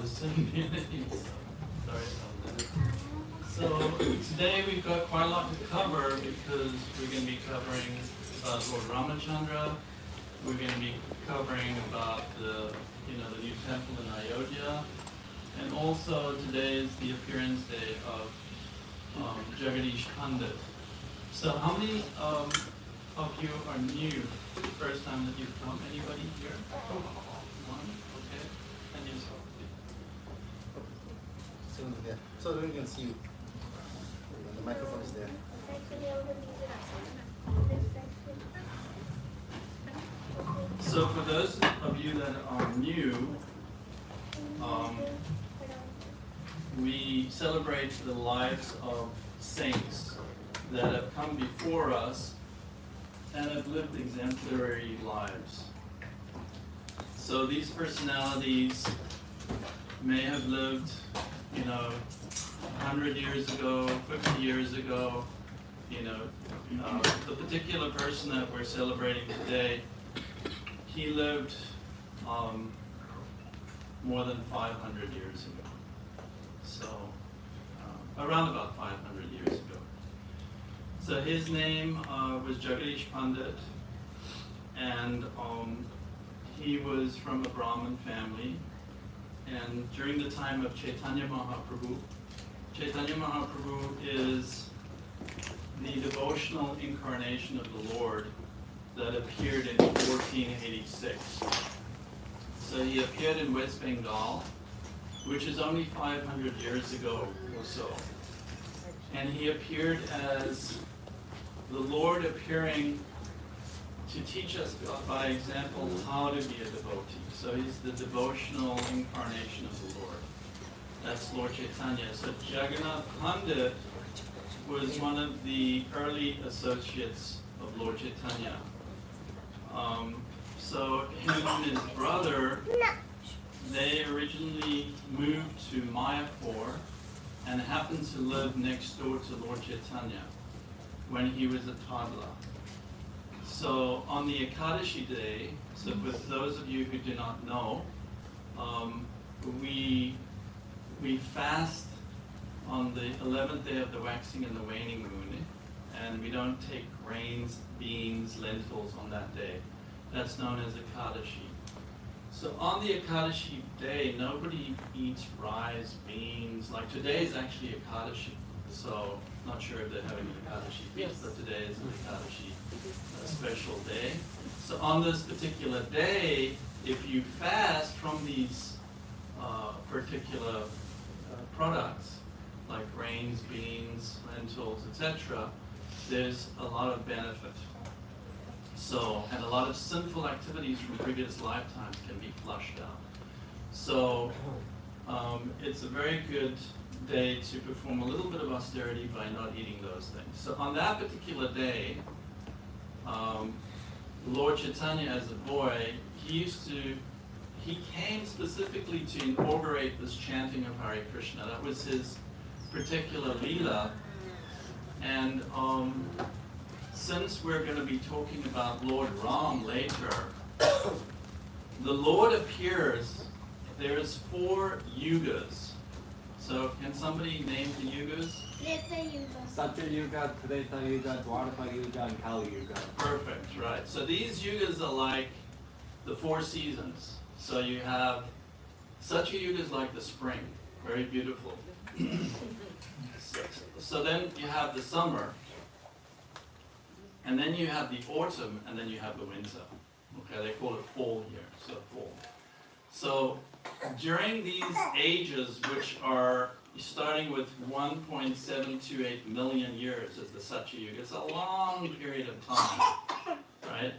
community. Sorry about that. So today we've got quite a lot to cover because we're going to be covering Lord Ramachandra. We're going to be covering about the new temple in Ayodhya, and also today is the appearance day of Jagadish Pandit. So how many of you are new? First time that you've come? Anybody here? One? Okay. And yourself? So we can see you. The microphone is there. So for those of you that are new, we celebrate the lives of saints that have come before us and have lived exemplary lives. So these personalities may have lived, 100 years ago, 50 years ago. The particular person that we're celebrating today, he lived more than 500 years ago. So around about 500 years ago. So his name was Jagadish Pandit, and he was from a Brahmin family. And during the time of Chaitanya Mahaprabhu is the devotional incarnation of the Lord that appeared in 1486. So he appeared in West Bengal, which is only 500 years ago or so. And he appeared as the Lord appearing to teach us by example how to be a devotee. So he's the devotional incarnation of the Lord. That's Lord Chaitanya. So Jagannath Pandit was one of the early associates of Lord Chaitanya. So him and his brother, they originally moved to Mayapur and happened to live next door to Lord Chaitanya when he was a toddler. So on the Ekadashi day, so for those of you who do not know, we fast on the 11th day of the waxing and the waning moon, and we don't take grains, beans, lentils on that day. That's known as Ekadashi. So on the Ekadashi day, nobody eats rice, beans. Like today is actually Ekadashi. So not sure if they're having an Ekadashi feast, but today is an Ekadashi special day. So on this particular day, if you fast from these particular products, like grains, beans, lentils, etc., there's a lot of benefit. So, and a lot of sinful activities from previous lifetimes can be flushed out. So, it's a very good day to perform a little bit of austerity by not eating those things. So on that particular day, Lord Chaitanya, as a boy, he came specifically to inaugurate this chanting of Hare Krishna. That was his particular Leela. And since we're going to be talking about Lord Ram later, the Lord appears, there's 4 yugas. So can somebody name the yugas? Satya Yuga, Treta Yuga, Dwapara Yuga, and Kali Yuga. Perfect, right. So these yugas are like the 4 seasons. So you have, Satya Yuga is like the spring, very beautiful. So then you have the summer, and then you have the autumn, and then you have the winter. Okay, they call it fall here, so fall. So during these ages, which are starting with 1.728 million years as the Satya Yuga, it's a long period of time, right?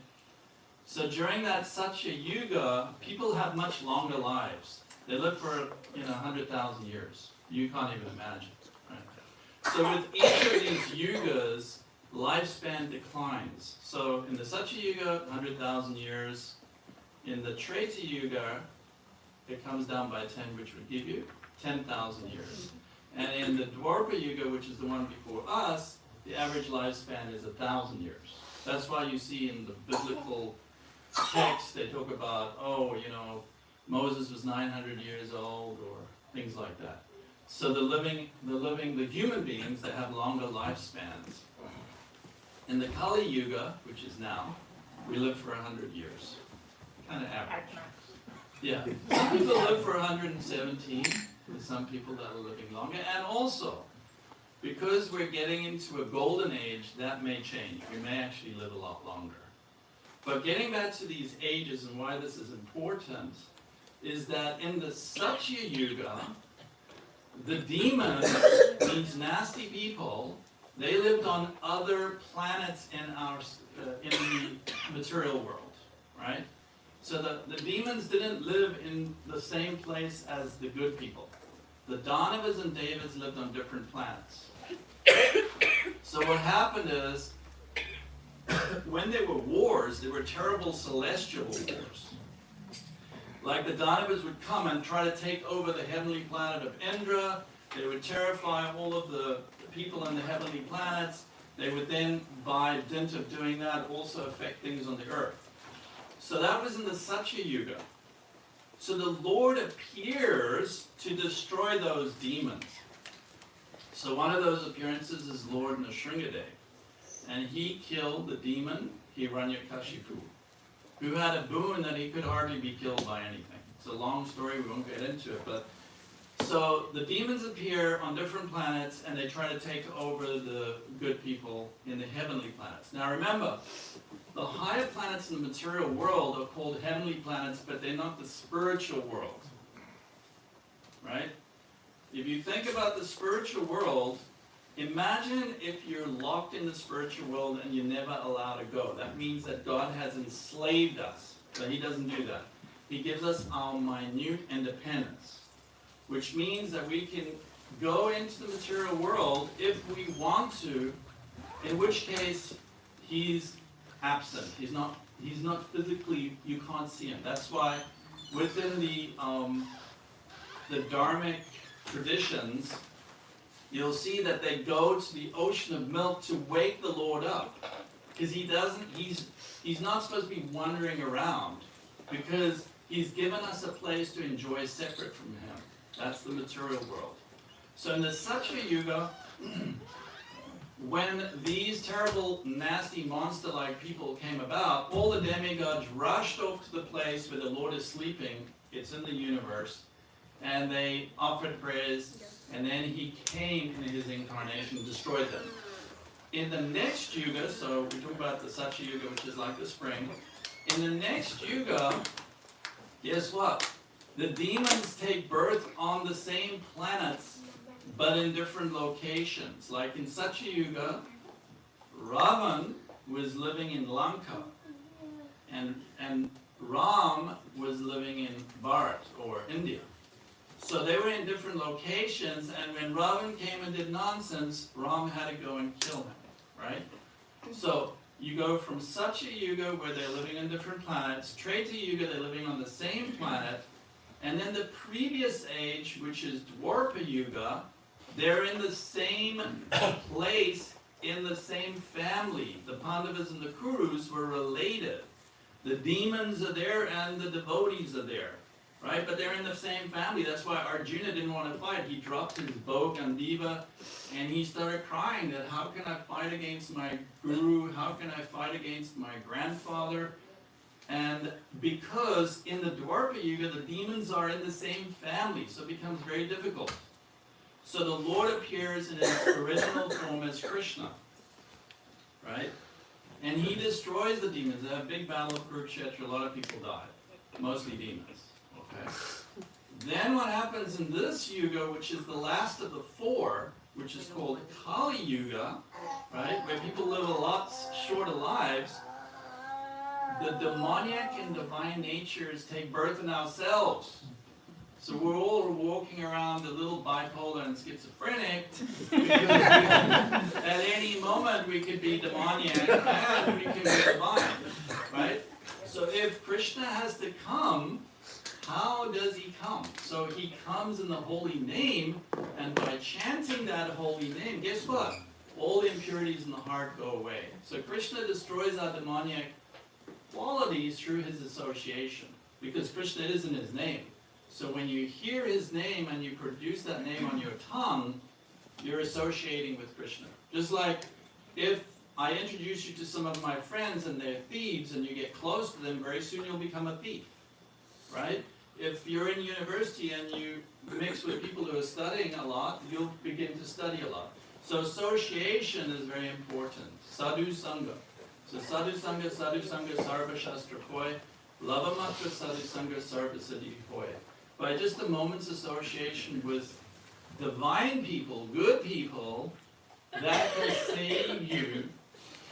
So during that Satya Yuga, people have much longer lives. They live for 100,000 years. You can't even imagine. Right? So with each of these yugas, lifespan declines. So in the Satya Yuga, 100,000 years. In the Treta Yuga, it comes down by 10, which would give you 10,000 years. And in the Dwapara Yuga, which is the one before us, the average lifespan is 1,000 years. That's why you see in the biblical text they talk about, Moses was 900 years old, or things like that. So the human beings that have longer lifespans. In the Kali Yuga, which is now, we live for 100 years. Kind of average. Yeah. Some people live for 117. There's some people that are living longer. And also, because we're getting into a golden age, that may change. We may actually live a lot longer. But getting back to these ages and why this is important is that in the Satya Yuga, the demons, these nasty people, they lived on other planets in the material world, right? So the demons didn't live in the same place as the good people. The Danavas and Devas lived on different planets. So what happened is, when there were wars, there were terrible celestial wars. Like the Danavas would come and try to take over the heavenly planet of Indra. They would terrify all of the people on the heavenly planets. They would then, by dint of doing that, also affect things on the earth. So that was in the Satya Yuga. So the Lord appears to destroy those demons. So one of those appearances is Lord Nrsimhadev. And he killed the demon Hiranyakashipu, who had a boon that he could hardly be killed by anything. It's a long story, we won't get into it. But so the demons appear on different planets and they try to take over the good people in the heavenly planets. Now remember, the higher planets in the material world are called heavenly planets, but they're not the spiritual world. Right? If you think about the spiritual world, imagine if you're locked in the spiritual world and you're never allowed to go. That means that God has enslaved us, but He doesn't do that. He gives us our minute independence, which means that we can go into the material world if we want to, in which case He's absent. He's not physically, you can't see Him. That's why within the Dharmic traditions, you'll see that they go to the ocean of milk to wake the Lord up. Because he's not supposed to be wandering around, because He's given us a place to enjoy separate from Him. That's the material world. So in the Satya Yuga, when these terrible, nasty, monster-like people came about, all the demigods rushed off to the place where the Lord is sleeping. It's in the universe. And they offered prayers, and then He came in His incarnation and destroyed them. In the next Yuga, so we talk about the Satya Yuga, which is like the spring. In the next Yuga, guess what? The demons take birth on the same planets, but in different locations. Like in Satya Yuga, Ravan was living in Lanka, and Ram was living in Bharat, or India. So they were in different locations, and when Ravan came and did nonsense, Ram had to go and kill him, right? So you go from Satya Yuga, where they're living on different planets, Treta Yuga, they're living on the same planet, and then the previous age, which is Dwarpa Yuga, they're in the same place, in the same family. The Pandavas and the Kurus were related. The demons are there and the devotees are there. Right? But they're in the same family. That's why Arjuna didn't want to fight. He dropped his bow, Gandiva, and he started crying that how can I fight against my guru? How can I fight against my grandfather? And because in the Dwarpa Yuga, the demons are in the same family, so it becomes very difficult. So the Lord appears in His original form as Krishna. Right? And He destroys the demons. They have a big battle of Kurukshetra. A lot of people died. Mostly demons. Okay. Then what happens in this Yuga, which is the last of the four, which is called Kali Yuga, right, where people live a lot shorter lives, the demoniac and divine natures take birth in ourselves. So we're all walking around a little bipolar and schizophrenic, because at any moment we could be demoniac and we can be divine, right? So if Krishna has to come, how does He come? So He comes in the holy name, and by chanting that holy name, guess what? All the impurities in the heart go away. So Krishna destroys our demoniac qualities through His association, because Krishna isn't his name. So when you hear his name and you produce that name on your tongue, you're associating with Krishna. Just like if I introduce you to some of my friends and they're thieves and you get close to them, very soon you'll become a thief, right? If you're in university and you mix with people who are studying a lot, you'll begin to study a lot. So association is very important. Sadhu Sangha. So Sadhu Sangha, Sarva Shastra Koi, Lavamatra Sadhu Sangha, Sarva Siddhi Koi. By just a moment's association with divine people, good people, that will save you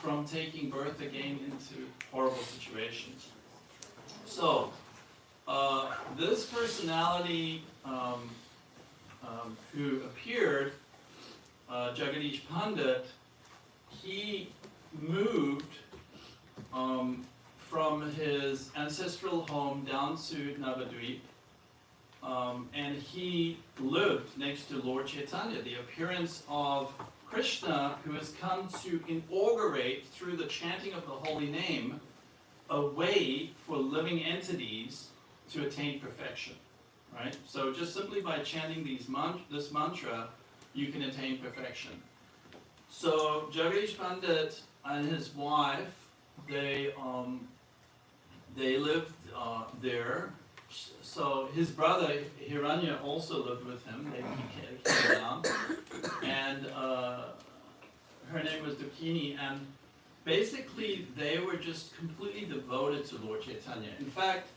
from taking birth again into horrible situations. So, this personality who appeared, Jagadish Pandit, he moved from his ancestral home down to Navadvip, and he lived next to Lord Chaitanya, the appearance of Krishna, who has come to inaugurate, through the chanting of the holy name, a way for living entities to attain perfection, right? So just simply by chanting this mantra, you can attain perfection. So Jagadish Pandit and his wife, they lived there. So his brother Hiranya also lived with him. He came down, and her name was Dakini, and basically they were just completely devoted to Lord Chaitanya. In fact,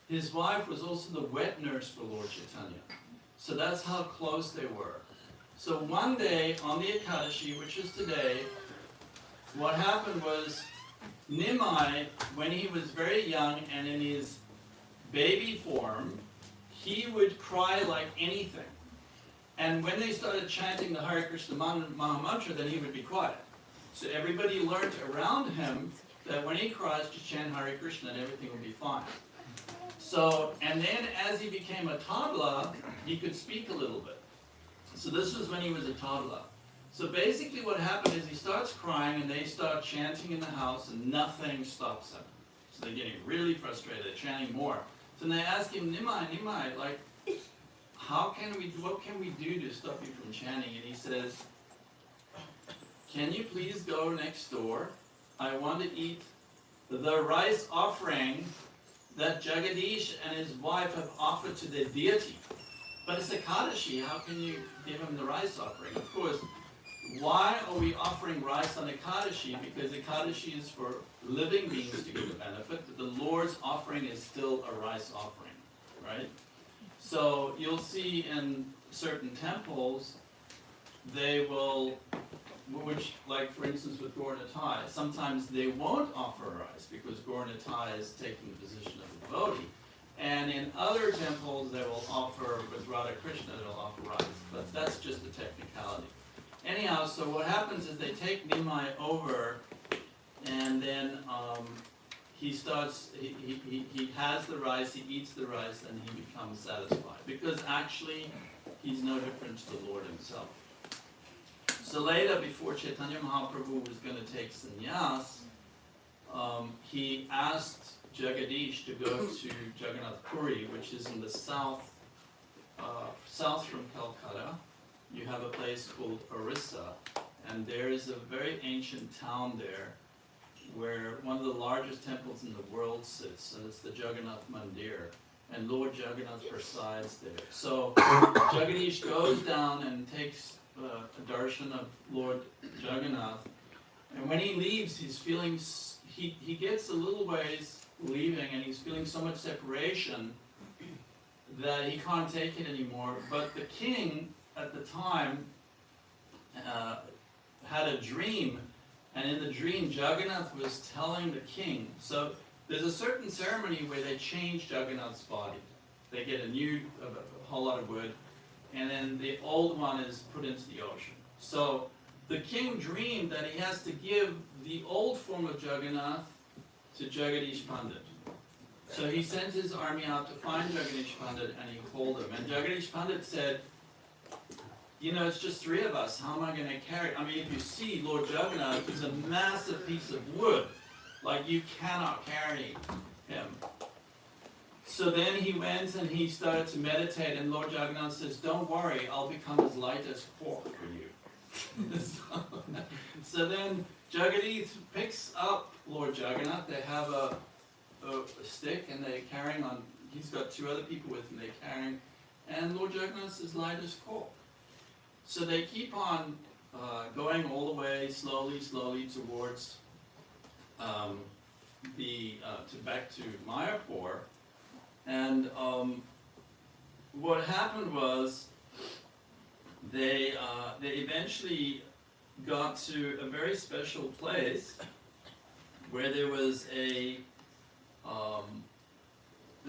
his wife was also the wet nurse for Lord Chaitanya. So that's how close they were. So one day on the Ekadashi, which is today, what happened was Nimai, when he was very young and in his baby form, he would cry like anything. And when they started chanting the Hare Krishna Mahamantra, then he would be quiet. So everybody learned around him that when he cries, to chant Hare Krishna and everything will be fine. So, and then as he became a toddler, he could speak a little bit. So this was when he was a toddler. So basically what happened is he starts crying and they start chanting in the house and nothing stops him. So they're getting really frustrated, they're chanting more. So they ask him, Nimai, like, what can we do to stop you from chanting? And he says, can you please go next door? I want to eat the rice offering that Jagadish and his wife have offered to their deity. But it's Ekadashi, how can you give him the rice offering? Of course, why are we offering rice on Ekadashi? Because Ekadashi is for living beings to give a benefit, but the Lord's offering is still a rice offering, right? So you'll see in certain temples, they will, which, like for instance with Gauranga, sometimes they won't offer rice because Gauranga is taking the position of a devotee. And in other temples, they will offer, with Radha Krishna, they'll offer rice. But that's just a technicality. Anyhow, so what happens is they take Nimai over, and then he starts, he has the rice, he eats the rice, and he becomes satisfied. Because actually, he's no different to the Lord himself. So later, before Chaitanya Mahaprabhu was going to take sannyas, he asked Jagadish to go to Jagannath Puri, which is in the south from Calcutta. You have a place called Orissa, and there is a very ancient town there where one of the largest temples in the world sits, and it's the Jagannath Mandir, and Lord Jagannath presides there. So Jagadish goes down and takes a darshan of Lord Jagannath, and when he leaves, he's feeling, he gets a little ways leaving, and he's feeling so much separation that he can't take it anymore. But the king at the time had a dream, and in the dream Jagannath was telling the king, so there's a certain ceremony where they change Jagannath's body. They get a whole lot of wood, and then the old one is put into the ocean. So the king dreamed that he has to give the old form of Jagannath to Jagadish Pandit. So he sent his army out to find Jagadish Pandit, and he called him. And Jagadish Pandit said, you know, it's just three of us. How am I going to carry? I mean, if you see Lord Jagannath, he's a massive piece of wood. Like, you cannot carry him. So then he went and he started to meditate, and Lord Jagannath says, "Don't worry, I'll become as light as cork for you." So then Jagadish picks up Lord Jagannath. They have a stick, and they're carrying on. He's got two other people with him. They're carrying, and Lord Jagannath is light as cork. So they keep on going all the way slowly towards back to Mayapur. And what happened was they eventually got to a very special place where there was a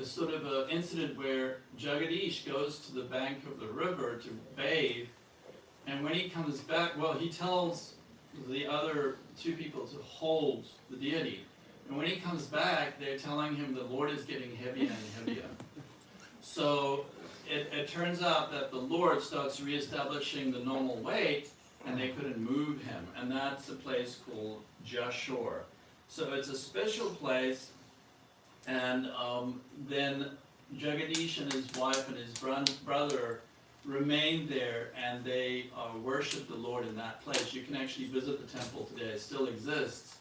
sort of an incident where Jagadish goes to the bank of the river to bathe, and when he comes back, well, he tells the other two people to hold the deity. And when he comes back, they're telling him the Lord is getting heavier and heavier. So it turns out that the Lord starts reestablishing the normal weight, and they couldn't move him. And that's a place called Jashore. So it's a special place, and then Jagadish and his wife and his brother remained there, and they worshiped the Lord in that place. You can actually visit the temple today. It still exists.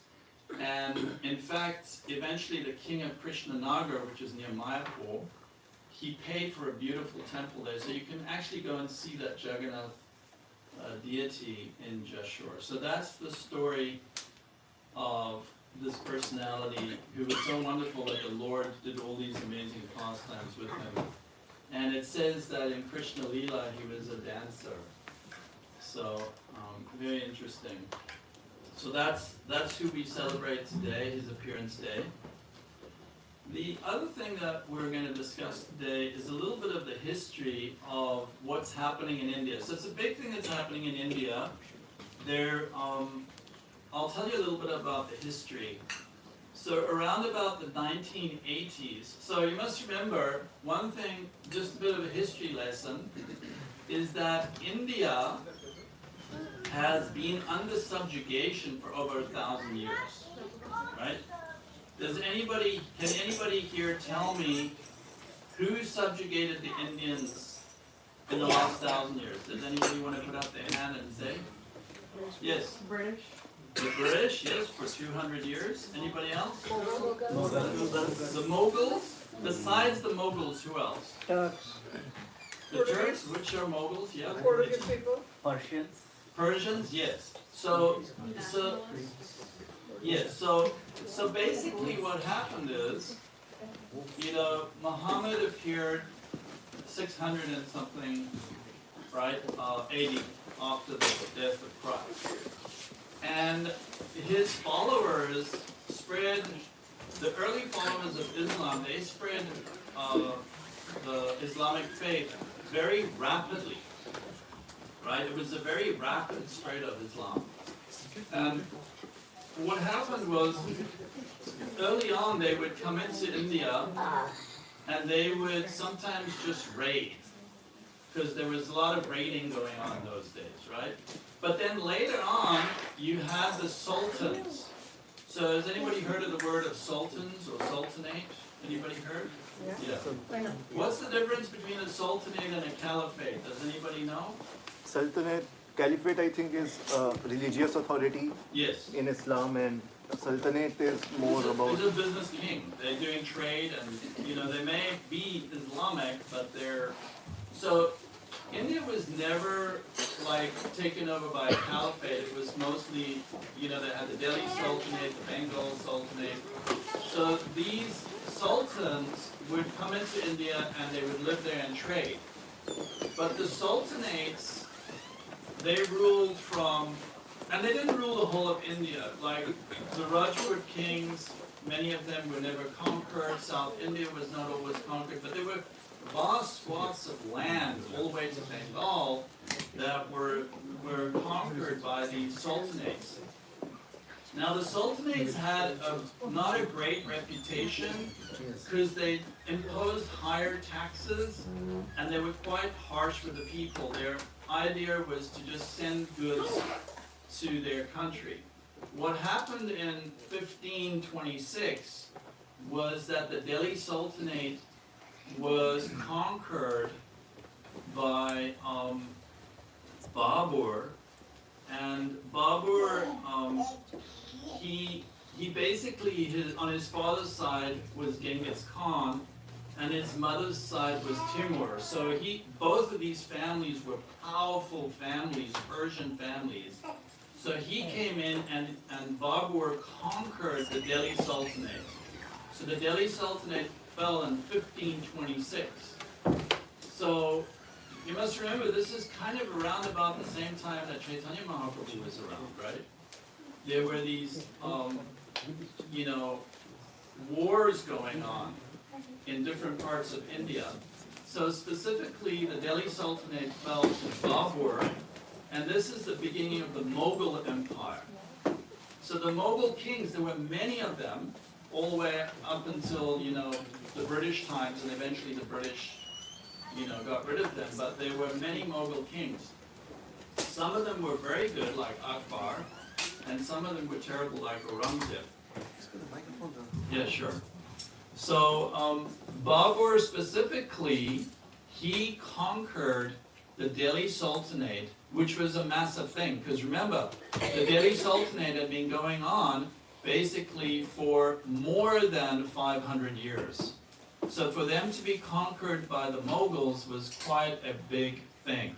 And in fact, eventually the king of Krishnanagar, which is near Mayapur, he paid for a beautiful temple there. So you can actually go and see that Jagannath deity in Jashore. So that's the story of this personality who was so wonderful that the Lord did all these amazing pastimes with him. And it says that in Krishna Leela he was a dancer. So very interesting. So that's who we celebrate today, his appearance day. The other thing that we're going to discuss today is a little bit of the history of what's happening in India. So it's a big thing that's happening in India. I'll tell you a little bit about the history. So around about the 1980s, so you must remember one thing, just a bit of a history lesson, is that India has been under subjugation for over 1,000 years, right? Can anybody here tell me who subjugated the Indians in the last 1,000 years? Does anybody want to put up their hand and say? Yes. British. The British, yes, for 200 years. Anybody else? Mughals. The Mughals. Besides the Mughals, who else? Turks. The Turks, which are Mughals, yeah. Portuguese people. Persians. Persians, yes. So basically what happened is, Muhammad appeared 600 and something, right, AD, after the death of Christ. And his followers spread, the early followers of Islam, they spread the Islamic faith very rapidly. Right? It was a very rapid spread of Islam. And what happened was, early on they would come into India and they would sometimes just raid, because there was a lot of raiding going on in those days, right? But then later on, you had the sultans. So has anybody heard of the word of sultans or sultanate? Anybody heard? Yeah. What's the difference between a sultanate and a caliphate? Does anybody know? Sultanate, caliphate, I think, is religious authority Yes. in Islam, and sultanate is more about. It's a business king. They're doing trade, and they may be Islamic, but they're so. India was never taken over by a caliphate. It was mostly, they had the Delhi Sultanate, the Bengal Sultanate. So these sultans would come into India and they would live there and trade. But the sultanates, they ruled and they didn't rule the whole of India. Like the Rajput kings, many of them were never conquered. South India was not always conquered, but there were vast swaths of land all the way to Bengal that were conquered by the sultanates. Now the sultanates had not a great reputation because they imposed higher taxes and they were quite harsh with the people. Their idea was to just send goods to their country. What happened in 1526 was that the Delhi Sultanate was conquered by Babur, and Babur, he basically, on his father's side was Genghis Khan, and his mother's side was Timur. So both of these families were powerful families, Persian families. So he came in and Babur conquered the Delhi Sultanate. So the Delhi Sultanate fell in 1526. So you must remember, this is kind of around about the same time that Chaitanya Mahaprabhu was around, right? There were these, wars going on in different parts of India. So specifically, the Delhi Sultanate fell to Babur, and this is the beginning of the Mughal Empire. So the Mughal kings, there were many of them, all the way up until, the British times, and eventually the British, got rid of them, but there were many Mughal kings. Some of them were very good, like Akbar, and some of them were terrible, like Gauranga. Yeah, sure. So Babur specifically, he conquered the Delhi Sultanate, which was a massive thing, because remember, the Delhi Sultanate had been going on basically for more than 500 years. So for them to be conquered by the Mughals was quite a big thing.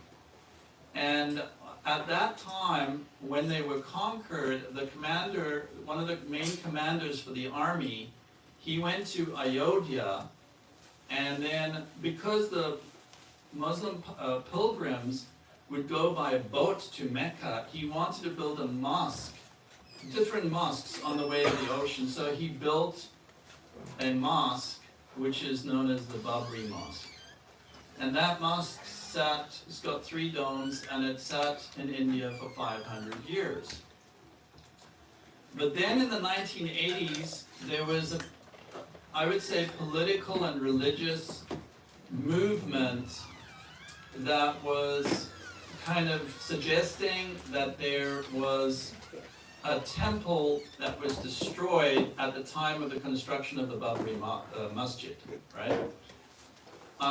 And at that time, when they were conquered, the commander, one of the main commanders for the army, he went to Ayodhya, and then because the Muslim pilgrims would go by boat to Mecca, he wanted to build a mosque, different mosques on the way to the ocean. So he built a mosque, which is known as the Babri Mosque. And that mosque it's got 3 domes, and it sat in India for 500 years. But then in the 1980s, there was I would say, political and religious movement that was kind of suggesting that there was a temple that was destroyed at the time of the construction of the Babri Masjid, right?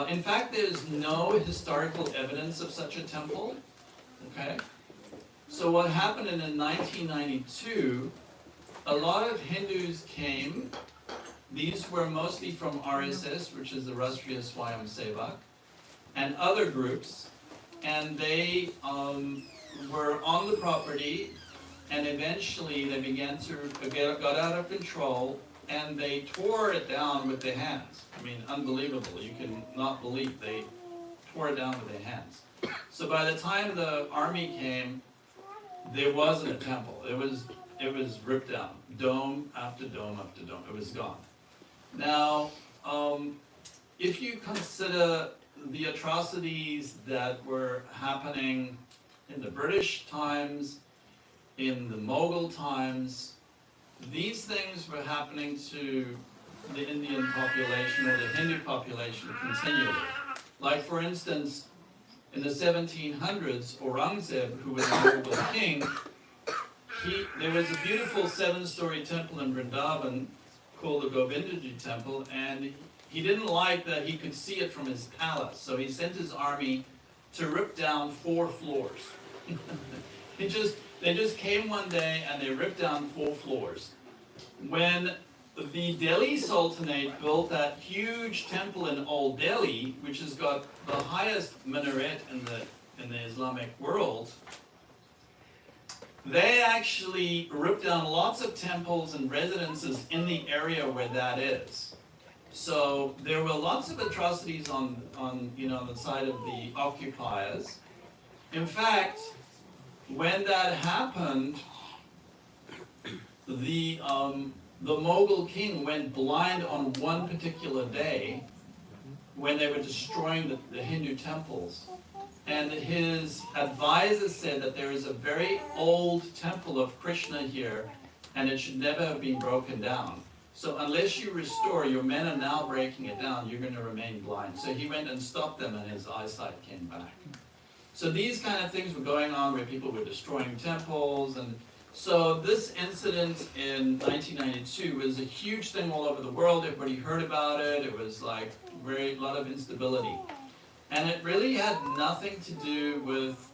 In fact, there's no historical evidence of such a temple, okay? So what happened in 1992, a lot of Hindus came. These were mostly from RSS, which is the Rashtriya Swayamsevak, and other groups, and they were on the property, and eventually they began to got out of control, and they tore it down with their hands. I mean, unbelievable. You can not believe they tore it down with their hands. So by the time the army came, there wasn't a temple. It was ripped down, dome after dome after dome. It was gone. Now, if you consider the atrocities that were happening in the British times, in the Mughal times, these things were happening to the Indian population or the Hindu population continually. Like, for instance, in the 1700s, Aurangzeb, who was a Mughal king, there was a beautiful 7-story temple in Vrindavan called the Govindaji Temple, and he didn't like that he could see it from his palace, so he sent his army to rip down 4 floors. They just came one day and they ripped down 4 floors. When the Delhi Sultanate built that huge temple in Old Delhi, which has got the highest minaret in the Islamic world, they actually ripped down lots of temples and residences in the area where that is. So there were lots of atrocities on the side of the occupiers. In fact, when that happened, the Mughal king went blind on one particular day when they were destroying the Hindu temples. And his advisor said that there is a very old temple of Krishna here, and it should never have been broken down. So unless you restore, your men are now breaking it down, you're going to remain blind. So he went and stopped them, and his eyesight came back. So these kind of things were going on where people were destroying temples, and So this incident in 1992 was a huge thing all over the world. Everybody heard about it. It was like a lot of instability. And it really had nothing to do with,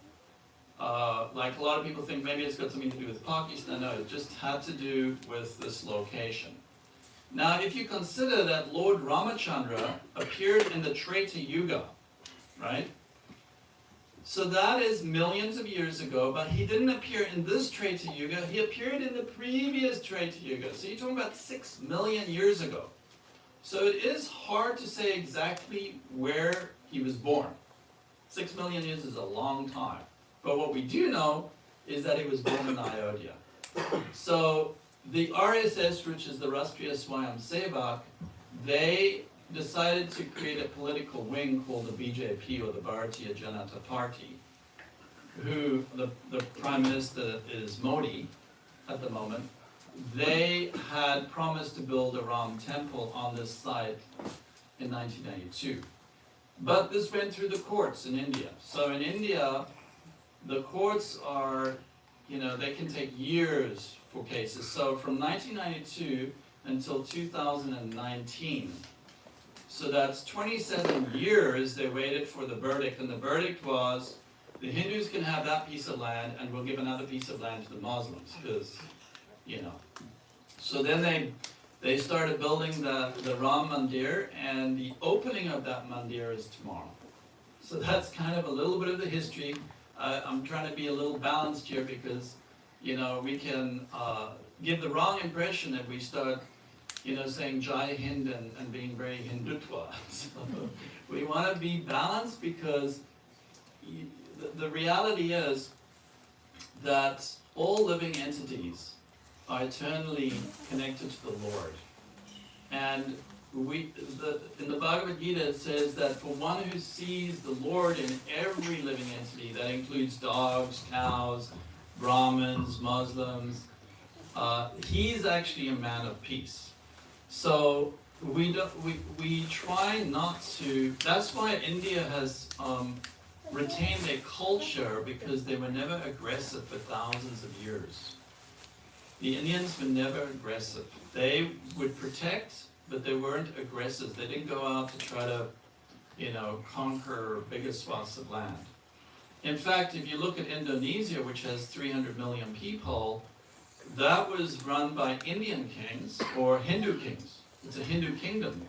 like a lot of people think maybe it's got something to do with Pakistan. No, it just had to do with this location. Now, if you consider that Lord Ramachandra appeared in the Treta Yuga, right? So that is millions of years ago, but he didn't appear in this Treta Yuga, he appeared in the previous Treta Yuga. So you're talking about 6 million years ago. So it is hard to say exactly where he was born. 6 million years is a long time. But what we do know is that he was born in Ayodhya. So the RSS, which is the Rashtriya Swayamsevak, they decided to create a political wing called the BJP, or the Bharatiya Janata Party, who the Prime Minister is Modi at the moment. They had promised to build a Ram temple on this site in 1992. But this went through the courts in India. So in India, the courts are, they can take years for cases. So from 1992 until 2019, so that's 27 years they waited for the verdict, and the verdict was the Hindus can have that piece of land and we'll give another piece of land to the Muslims, because, So then they started building the Ram Mandir, and the opening of that Mandir is tomorrow. So that's kind of a little bit of the history. I'm trying to be a little balanced here because, we can give the wrong impression if we start saying Jai Hind and being very Hindutva. So we want to be balanced because the reality is that all living entities are eternally connected to the Lord. And in the Bhagavad Gita it says that for one who sees the Lord in every living entity, that includes dogs, cows, Brahmins, Muslims, he's actually a man of peace. So we try not to. That's why India has retained a culture, because they were never aggressive for thousands of years. The Indians were never aggressive. They would protect, but they weren't aggressive. They didn't go out to try to, conquer bigger swaths of land. In fact, if you look at Indonesia, which has 300 million people, that was run by Indian kings or Hindu kings. It's a Hindu kingdom.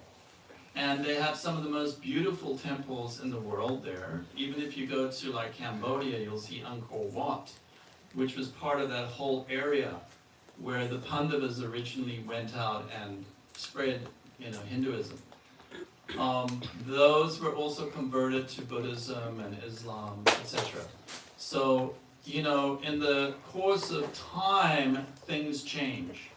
And they have some of the most beautiful temples in the world there. Even if you go to like Cambodia, you'll see Angkor Wat, which was part of that whole area where the Pandavas originally went out and spread, Hinduism. Those were also converted to Buddhism and Islam, etc. So, in the course of time, things change.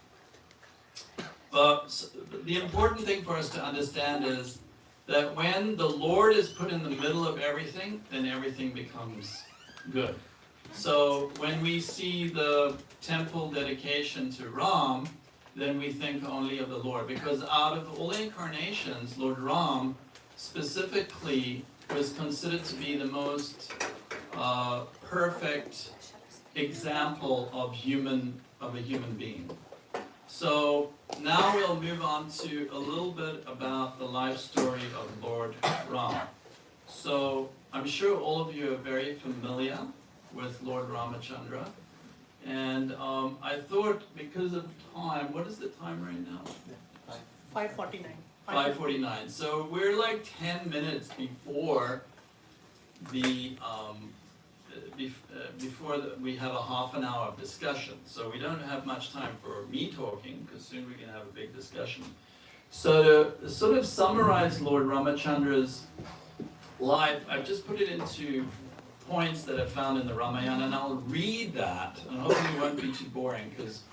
But the important thing for us to understand is that when the Lord is put in the middle of everything, then everything becomes good. So when we see the temple dedication to Ram, then we think only of the Lord. Because out of all incarnations, Lord Ram specifically was considered to be the most perfect example of a human being. So now we'll move on to a little bit about the life story of Lord Ram. So I'm sure all of you are very familiar with Lord Ramachandra. And I thought, because of time, what is the time right now? 5:49. 5:49. So we're like 10 minutes before we have a half an hour of discussion. So we don't have much time for me talking, because soon we can have a big discussion. So to sort of summarize Lord Ramachandra's life, I've just put it into points that I found in the Ramayana, and I'll read that, and hopefully it won't be too boring, because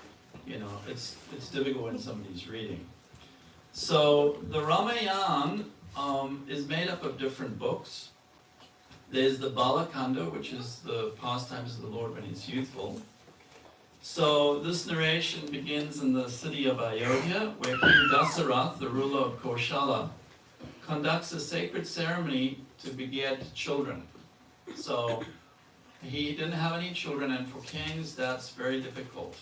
it's difficult when somebody's reading. So the Ramayana is made up of different books. There's the Balakanda, which is the pastimes of the Lord when he's youthful. So this narration begins in the city of Ayodhya, where King Dasarath, the ruler of Koshala, conducts a sacred ceremony to beget children. So he didn't have any children, and for kings that's very difficult.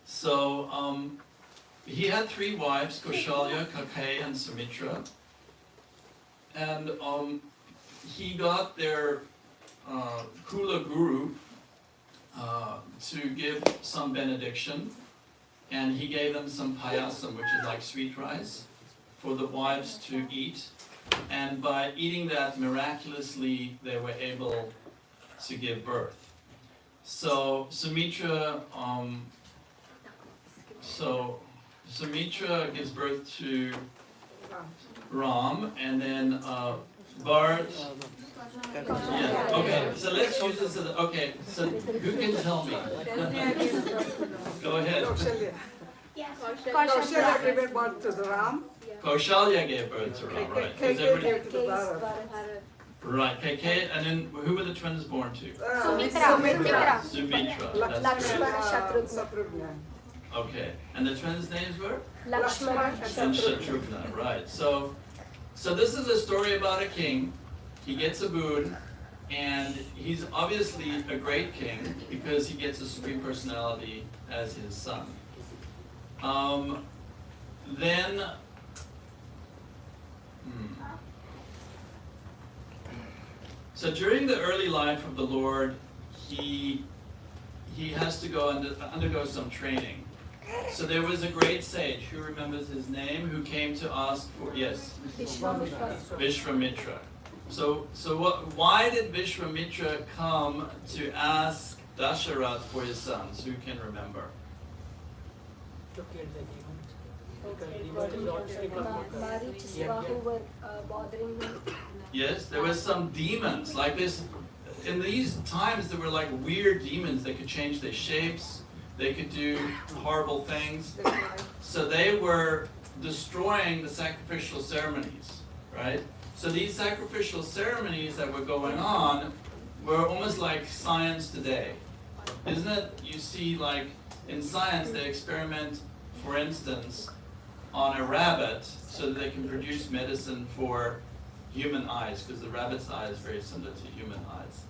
So he had 3 wives, Kaushalya, Kaikeyi, and Sumitra. And he got their Kula Guru to give some benediction, and he gave them some payasam, which is like sweet rice, for the wives to eat. And by eating that, miraculously, they were able to give birth. So Sumitra gives birth to Ram, and then Bharat. Yeah, okay, so let's use this as a, okay, so who can tell me? Go ahead. Kaushalya gave birth to the Ram. Kaushalya gave birth to Ram, right? 'Cause Kaikeyi everybody- gave to the Bharat. Right, Kaikeyi, and then who were the twins born to? Sumitra. Sumitra, that's Lakshmana, correct. Shatrugna. Okay, and the twins' names were? Lakshmana And and Shatrugna. Shatrugna, right. So this is a story about a king. He gets a boon, and he's obviously a great king because he gets a Supreme Personality as his son. Then, so during the early life of the Lord, he has to go undergo some training. So there was a great sage, who remembers his name, who came to ask for, yes, Vishwamitra. So why did Vishwamitra come to ask Dasharatha for his sons? Who can remember? who were bothering him. Yes, there was some demons like this. In these times, there were like weird demons that could change their shapes. They could do horrible things. So they were destroying the sacrificial ceremonies, right? So these sacrificial ceremonies that were going on were almost like science today. Isn't it? You see, like in science, they experiment, for instance, on a rabbit so that they can produce medicine for human eyes, because the rabbit's eye is very similar to human eyes.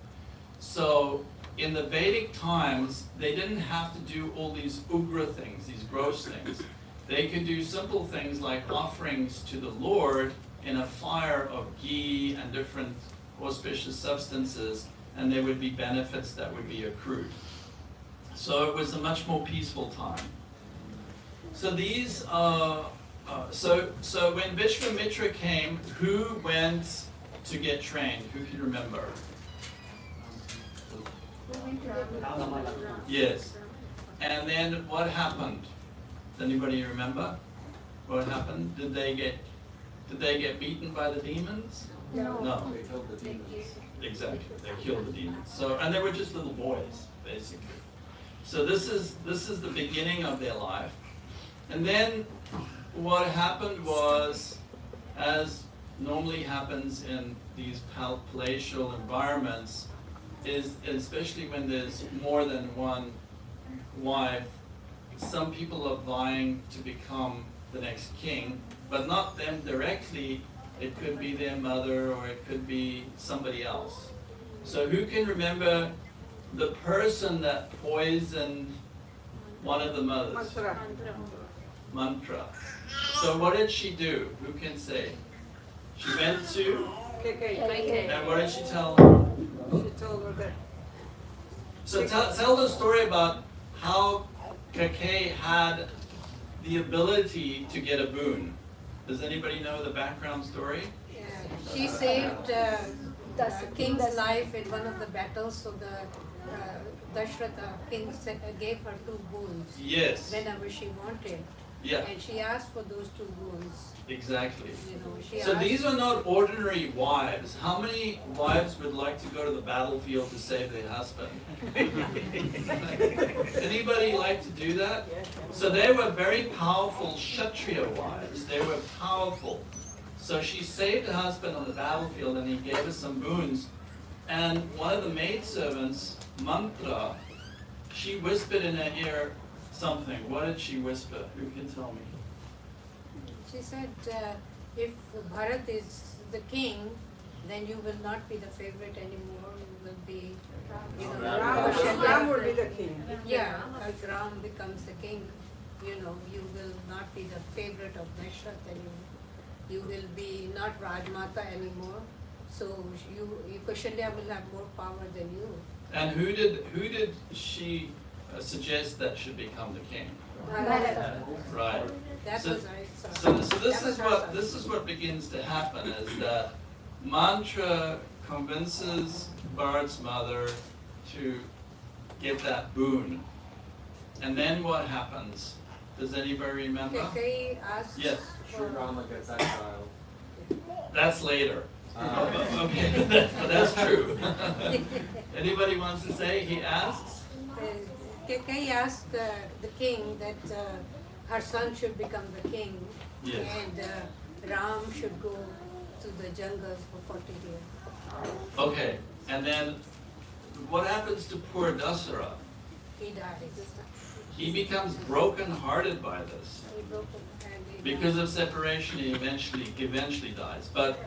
So in the Vedic times, they didn't have to do all these ugra things, these gross things. They could do simple things like offerings to the Lord in a fire of ghee and different auspicious substances, and there would be benefits that would be accrued. So it was a much more peaceful time. So these, so when Vishwamitra came, who went to get trained? Who can remember? Yes. And then what happened? Does anybody remember? What happened? Did they get beaten by the demons? No. No. They killed the demons. Exactly. They killed the demons. So, and they were just little boys, basically. So this is the beginning of their life. And then what happened was, as normally happens in these palatial environments, is especially when there's more than one wife, some people are vying to become the next king, but not them directly. It could be their mother, or it could be somebody else. So who can remember the person that poisoned one of the mothers? Mantra. Mantra. So what did she do? Who can say? She went to, Kaikeyi. and what did she tell her? She told her that. So tell the story about how Kaikeyi had the ability to get a boon. Does anybody know the background story? Yeah, she saved the king's life in one of the battles, so the Dashratha king gave her 2 boons Yes. whenever she wanted. Yeah, And she asked for those 2 boons. exactly. You know, she So asked. these are not ordinary wives. How many wives would like to go to the battlefield to save their husband? Anybody like to do that? So they were very powerful Kshatriya wives. They were powerful. So she saved her husband on the battlefield, and he gave her some boons. And one of the maidservants, Mantra, she whispered in her ear something. What did she whisper? Who can tell me? She said, if Bharat is the king, then you will not be the favorite anymore. You will You know, Ram will be the king. Yeah, as Ram becomes the king, you know, you will not be the favorite of Dashrath anymore. You will be not Rajmata anymore. So Kaushalya will have more power than you. And who did she suggest that should become the king? Bharata. Right. That So- was I saw. So That this is what begins to happen is that Mantra convinces Bharat's mother to get that boon. And then what happens? Does anybody remember? Kaikeyi asks Yes. Sri for Rama gets exiled. That's later. Okay, that's true. Anybody wants to say? He asks? Kaikeyi asked the king that her son should become the king. Yes. And Ram should go to the jungles for 40 years. Okay, and then what happens to poor Dasara? He died. He becomes broken-hearted by this. He broke it and he Because died. of separation, he eventually dies. But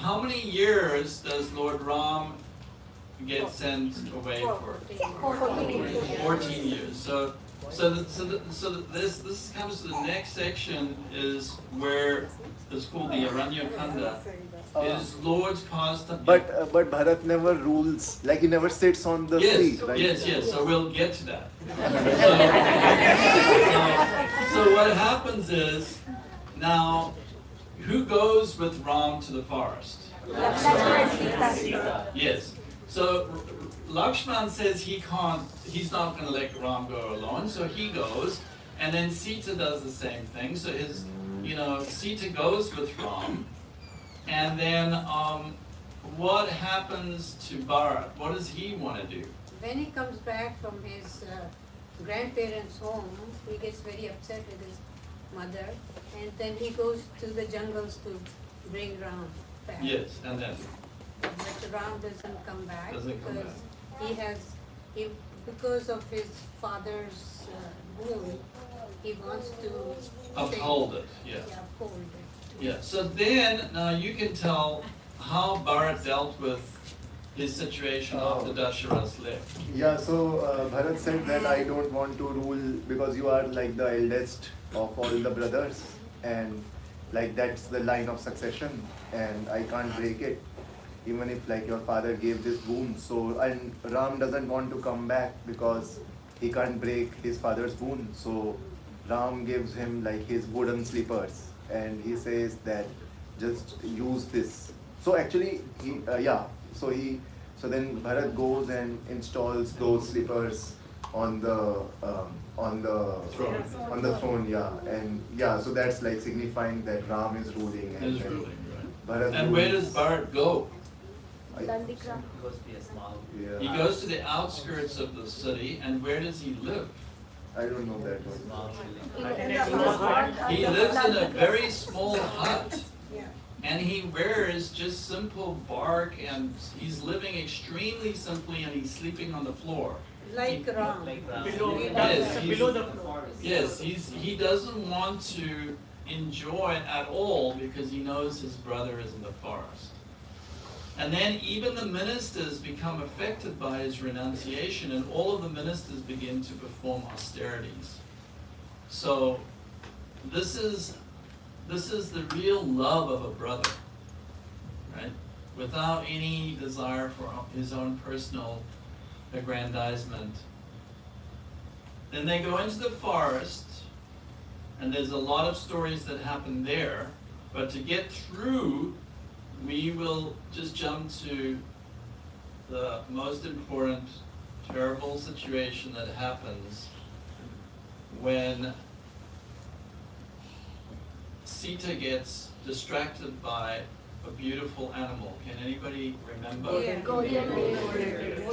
how many years does Lord Ram get sent away for? 14 years. So this comes to the next section is where it's called the Aranya Kanda. Is Lord's pastime. But Bharat never rules, like he never sits on the seat, right? Yes. So we'll get to that. So what happens is now, who goes with Ram to the forest? Yes. So Lakshman says he's not going to let Ram go alone, so he goes, and then Sita does the same thing. So Sita goes with Ram, and then what happens to Bharat? What does he want to do? When he comes back from his grandparents' home, he gets very upset with his mother, and then he goes to the jungles to bring Ram back. Yes, and then But Ram doesn't come back Doesn't come because because of his father's boon, he wants to uphold it. Yeah. uphold it. Yeah. So then now you can tell how Bharat dealt with his situation after Dasharath left. Yeah, so Bharat said that I don't want to rule because you are like the eldest of all the brothers, and like that's the line of succession, and I can't break it, even if like your father gave this boon. So, and Ram doesn't want to come back because he can't break his father's boon. So Ram gives him like his wooden slippers, and he says that just use this. So actually, so then Bharat goes and installs those slippers on the throne, yeah, and yeah, so that's like signifying that Ram is ruling. And Is then ruling, right? Bharat And where rules. does Bharat go? Dandikra. He Yeah, goes to the outskirts of the city, and where does he live? I don't know that one. He lives in a very small hut, Yeah. and he wears just simple bark, and he's living extremely simply, and he's sleeping on the floor. Like Ram. Yes, Below the floor. Yes, he doesn't want to enjoy it at all because he knows his brother is in the forest. And then even the ministers become affected by his renunciation, and all of the ministers begin to perform austerities. So this is the real love of a brother, right? Without any desire for his own personal aggrandizement. Then they go into the forest, and there's a lot of stories that happen there, but to get through, we will just jump to the most important, terrible situation that happens when Sita gets distracted by a beautiful animal. Can anybody remember? Yeah.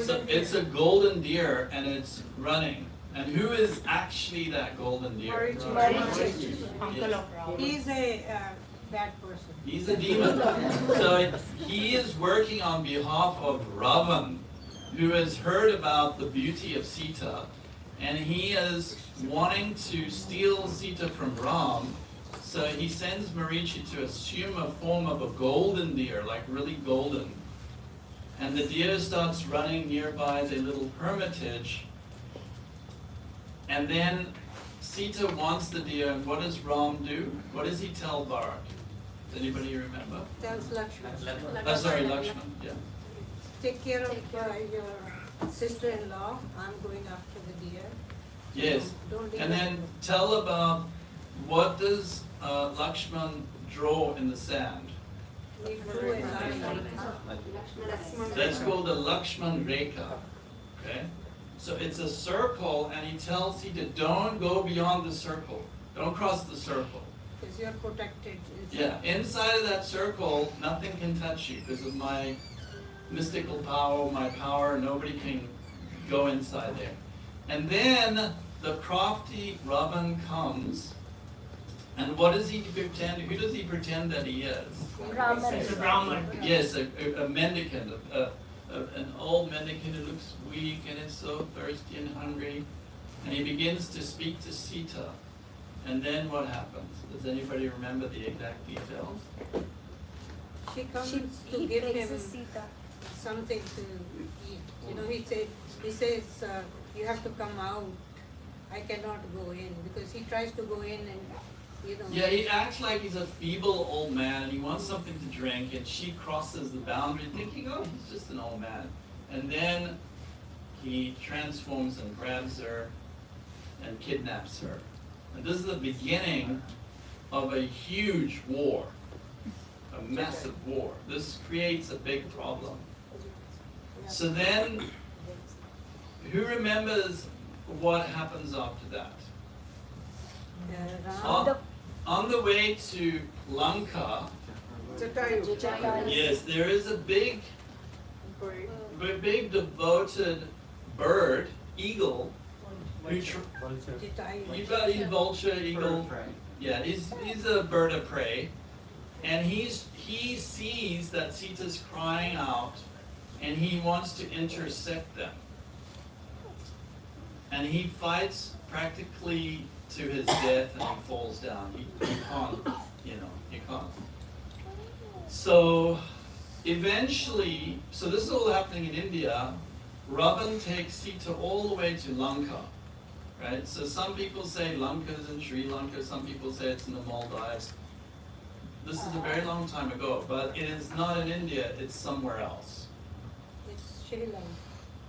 So it's a golden deer, and it's running. And who is actually that golden deer? Uncle of Ram. He's a bad person. He's a demon. So he is working on behalf of Ravan, who has heard about the beauty of Sita, and he is wanting to steal Sita from Ram. So he sends Marichi to assume a form of a golden deer, like really golden. And the deer starts running nearby the little hermitage. And then Sita wants the deer, and what does Ram do? What does he tell Bharat? Does anybody remember? Tells Lakshman. Sorry, Lakshman, yeah. Take care of your sister-in-law. I'm going after the deer. Yes. Don't leave And her then alone. tell about what does Lakshman draw in the sand? We drew a line. That's called the Lakshman Rekha. Okay? So it's a circle, and he tells Sita, don't go beyond the circle. Don't cross the circle. Because you're protected. Yeah, inside of that circle, nothing can touch you because of my mystical power, my power, nobody can go inside there. And then the crafty Ravan comes, and what does he pretend? Who does he pretend that he is? Brahman. Yes, a mendicant, an old mendicant who looks weak and is so thirsty and hungry. And he begins to speak to Sita. And then what happens? Does anybody remember the exact details? She comes She, to he give him praises Sita. something to eat. You know, he says, you have to come out. I cannot go in, because he tries to go in and, you know. Yeah, he acts like he's a feeble old man and he wants something to drink, and she crosses the boundary thinking, oh, he's just an old man. And then he transforms and grabs her and kidnaps her. And this is the beginning of a huge war, a massive war. This creates a big problem. So then, who remembers what happens after that? Ram, On the way to Lanka, Jatayu. yes, there is a big devoted bird, eagle, who Jatayu. you got a vulture, eagle. Yeah, he's a bird of prey, and he sees that Sita's crying out, and he wants to intercept them. And he fights practically to his death, and he falls down. He can't, he can't. So eventually, so this is all happening in India. Ravan takes Sita all the way to Lanka, right? So some people say Lanka is in Sri Lanka, some people say it's in the Maldives. This is a very long time ago, but it is not in India, it's somewhere else. It's Sri Lanka.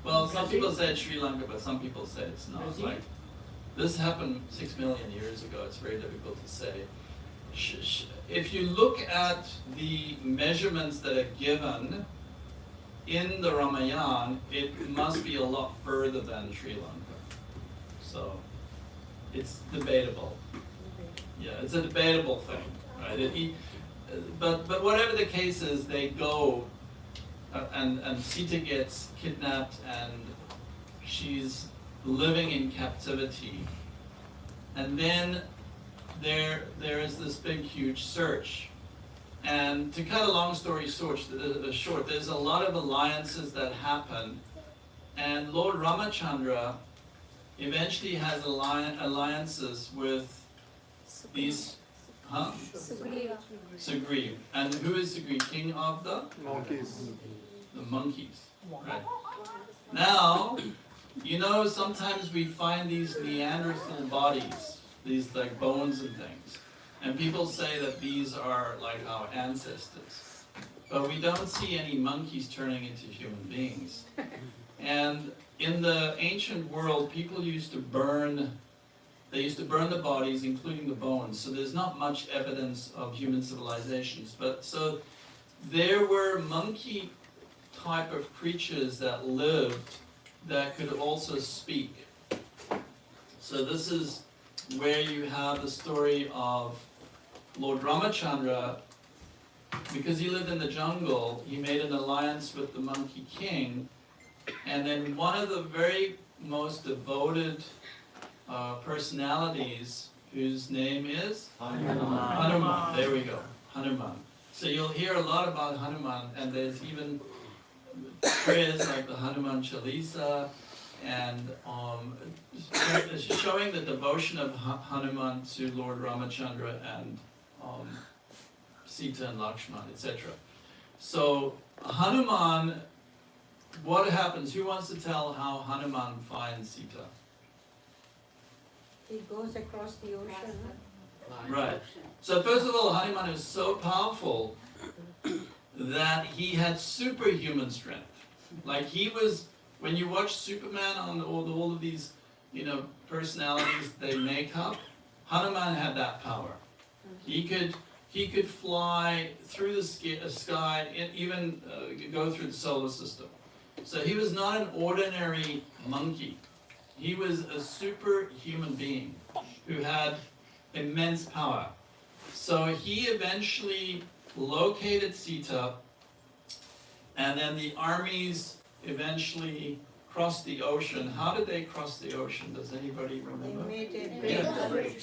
Well, some people say it's Sri Lanka, but some people say it's not. Like, this happened 6 million years ago, it's very difficult to say. If you look at the measurements that are given in the Ramayana, it must be a lot further than Sri Lanka. So, it's debatable. Yeah, it's a debatable thing, right? But whatever the case is, they go, and Sita gets kidnapped, and she's living in captivity. And then there is this big, huge search. And to cut a long story short, there's a lot of alliances that happen. And Lord Ramachandra eventually has alliances with these, Sugriva. Sugriv. And who is Sugriv? King of the Monkeys. monkeys. Right. Now, sometimes we find these Neanderthal bodies, these like bones and things. And people say that these are like our ancestors. But we don't see any monkeys turning into human beings. And in the ancient world, people used to burn the bodies, including the bones. So there's not much evidence of human civilizations. But so there were monkey type of creatures that lived that could also speak. So this is where you have the story of Lord Ramachandra. Because he lived in the jungle, he made an alliance with the monkey king, and then one of the very most devoted personalities, whose name is? Hanuman. There we go, Hanuman. So you'll hear a lot about Hanuman, and there's even prayers like the Hanuman Chalisa, and showing the devotion of Hanuman to Lord Ramachandra and Sita and Lakshman, etc. So Hanuman what happens? Who wants to tell how Hanuman finds Sita? He goes across the ocean. Right. So first of all, Hanuman is so powerful that he had superhuman strength. Like he was, when you watch Superman on all of these, personalities they make up, Hanuman had that power. He could fly through the sky, and even go through the solar system. So he was not an ordinary monkey. He was a superhuman being who had immense power. So he eventually located Sita, and then the armies eventually crossed the ocean. How did they cross the ocean? Does anybody They remember? made it Yeah. big.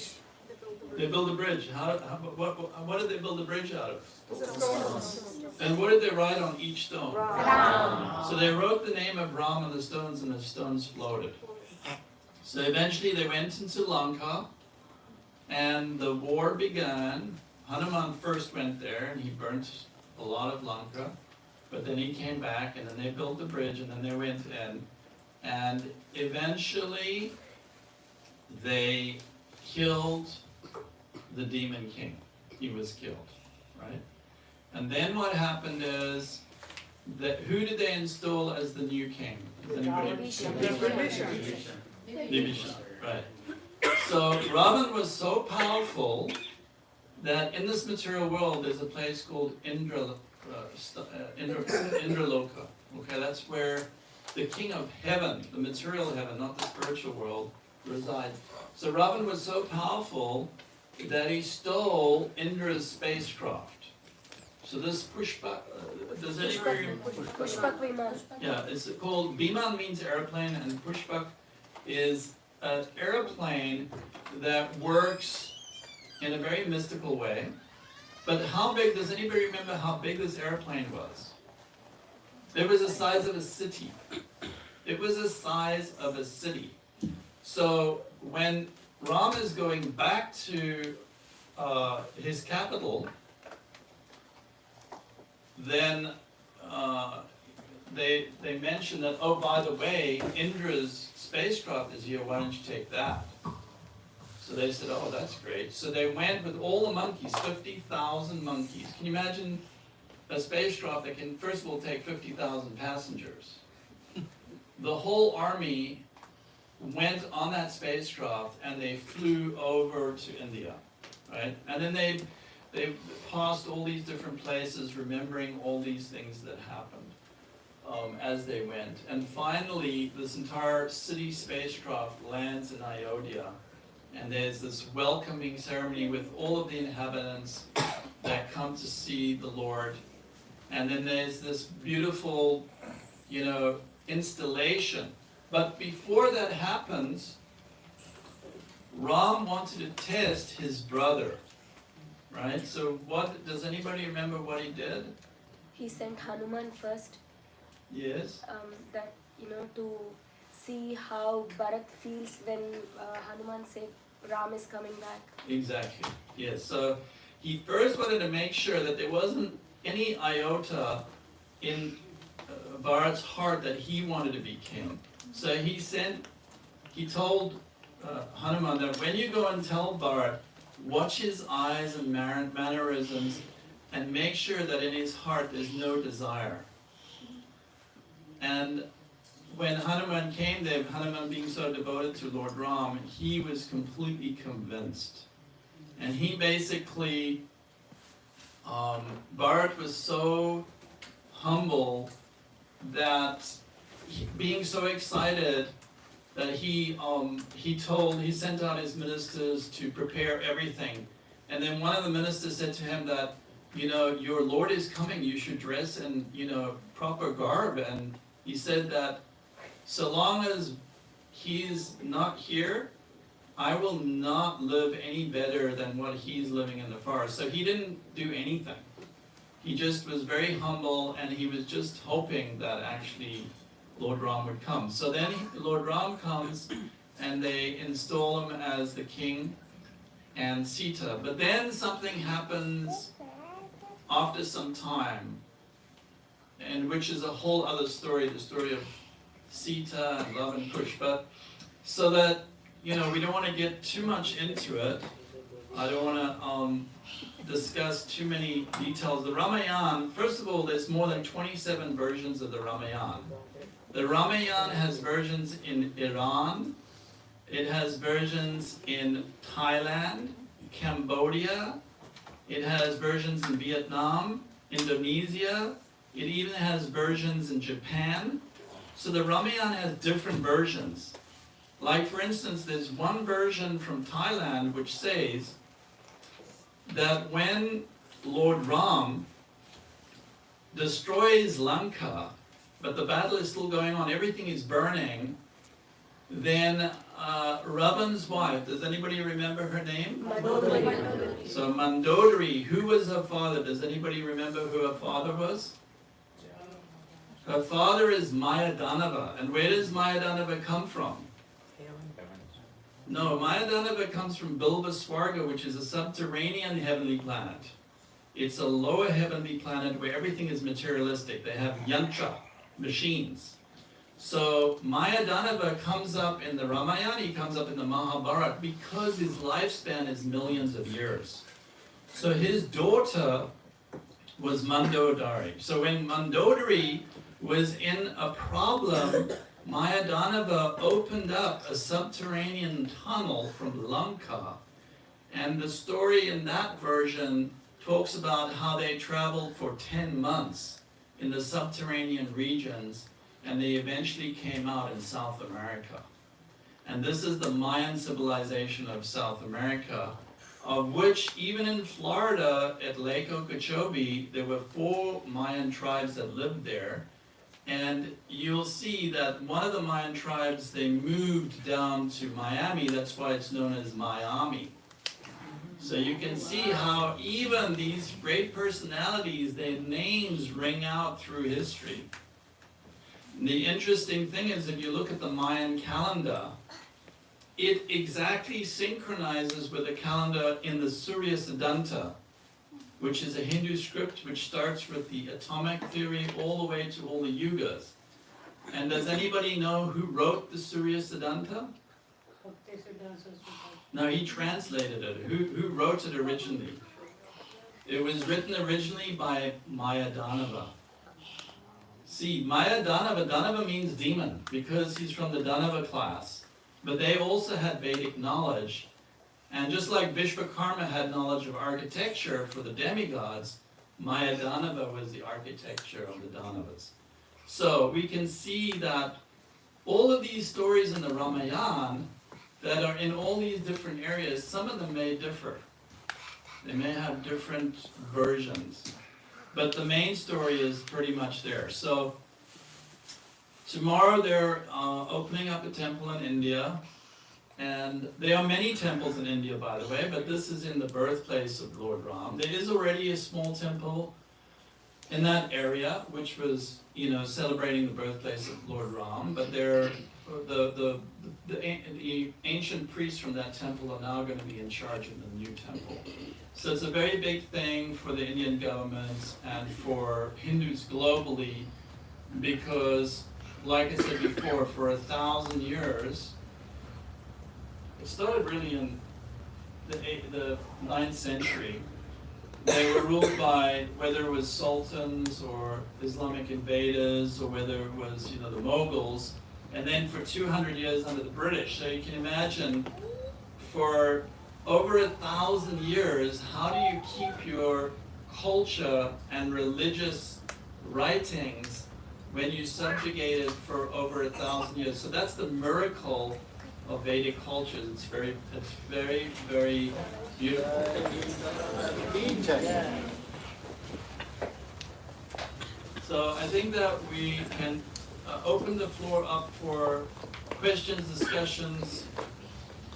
They built a bridge. What did they build the bridge out of? Stones. And what did they write on each stone? Ram. So they wrote the name of Ram on the stones, and the stones floated. So eventually they went into Lanka, and the war began. Hanuman first went there, and he burnt a lot of Lanka, but then he came back, and then they built the bridge, and then they went in, and eventually they killed the demon king. He was killed, right? And then what happened is that who did they install as the new king? Does anybody? Vibhishan, right. So Ravan was so powerful that in this material world there's a place called Indraloka. Okay, that's where the king of heaven, the material heaven, not the spiritual world, resides. So Ravan was so powerful that he stole Indra's spacecraft. So this Pushpak, does anybody? Pushpak Viman. Yeah, it's called, Biman means airplane, and Pushpak is an airplane that works in a very mystical way. But how big, does anybody remember how big this airplane was? It was the size of a city. It was the size of a city. So when Rama is going back to his capital, then they mention that, oh, by the way, Indra's spacecraft is here, why don't you take that? So they said, oh, that's great. So they went with all the monkeys, 50,000 monkeys. Can you imagine a spacecraft that can, first of all, take 50,000 passengers? The whole army went on that spacecraft and they flew over to India, right? And then they passed all these different places, remembering all these things that happened as they went. And finally, this entire city spacecraft lands in Ayodhya, and there's this welcoming ceremony with all of the inhabitants that come to see the Lord. And then there's this beautiful, installation. But before that happens, Ram wanted to test his brother, right? So what, does anybody remember what he did? He sent Hanuman first, Yes? to see how Bharat feels when Hanuman said Ram is coming back. Exactly, yes. So he first wanted to make sure that there wasn't any iota in Bharat's heart that he wanted to be king. So he told Hanuman that when you go and tell Bharat, watch his eyes and mannerisms and make sure that in his heart there's no desire. And when Hanuman came there, Hanuman being so devoted to Lord Ram, he was completely convinced. And he basically, Bharat was so humble that being so excited that he sent out his ministers to prepare everything. And then one of the ministers said to him that, your Lord is coming, you should dress in, proper garb. And he said that so long as he's not here, I will not live any better than what he's living in the forest. So he didn't do anything. He just was very humble, and he was just hoping that actually Lord Ram would come. So then Lord Ram comes, and they install him as the king and Sita. But then something happens after some time. and which is a whole other story, the story of Sita and Love and Kush. But so that, you know, we don't want to get too much into it. I don't want to discuss too many details. The Ramayana, first of all, there's more than 27 versions of the Ramayana. The Ramayana has versions in Iran, it has versions in Thailand, Cambodia, it has versions in Vietnam, Indonesia, it even has versions in Japan. So the Ramayana has different versions. Like for instance, there's one version from Thailand which says that when Lord Ram destroys Lanka, but the battle is still going on, everything is burning, then Ravan's wife, does anybody remember her name? Mandodari. So Mandodari, who was her father? Does anybody remember who her father was? Her father is Mayadanava. And where does Mayadanava come from? No, Mayadanava comes from Bilbaswarga, which is a subterranean heavenly planet. It's a lower heavenly planet where everything is materialistic. They have yantra, machines. So Mayadanava comes up in the Ramayana, he comes up in the Mahabharata because his lifespan is millions of years. So his daughter was Mandodari. So when Mandodari was in a problem, Mayadanava opened up a subterranean tunnel from Lanka, and the story in that version talks about how they traveled for 10 months in the subterranean regions, and they eventually came out in South America. And this is the Mayan civilization of South America, of which even in Florida at Lake Okeechobee, there were 4 Mayan tribes that lived there. And you'll see that one of the Mayan tribes, they moved down to Miami, that's why it's known as Miami. So you can see how even these great personalities, their names ring out through history. And the interesting thing is, if you look at the Mayan calendar, it exactly synchronizes with the calendar in the Surya Siddhanta, which is a Hindu script which starts with the atomic theory all the way to all the yugas. And does anybody know who wrote the Surya Siddhanta? No, he translated it. Who wrote it originally? It was written originally by Mayadanava. See, Mayadanava, Danava means demon because he's from the Danava class. But they also had Vedic knowledge. And just like Vishvakarma had knowledge of architecture for the demigods, Mayadanava was the architecture of the Danavas. So we can see that all of these stories in the Ramayana that are in all these different areas, some of them may differ. They may have different versions. But the main story is pretty much there. So tomorrow they're opening up a temple in India. And there are many temples in India, by the way, but this is in the birthplace of Lord Ram. There is already a small temple in that area, which was, you know, celebrating the birthplace of Lord Ram. But the ancient priests from that temple are now going to be in charge of the new temple. So it's a very big thing for the Indian government and for Hindus globally, because, like I said before, for 1,000 years. It started really in the 9th century. They were ruled by, whether it was sultans or Islamic invaders or whether it was, you know, the Mughals, and then for 200 years under the British. So you can imagine, for over 1,000 years, how do you keep your culture and religious writings when you subjugate it for over 1,000 years? So that's the miracle of Vedic culture. It's very, very beautiful. So I think that we can open the floor up for questions, discussions.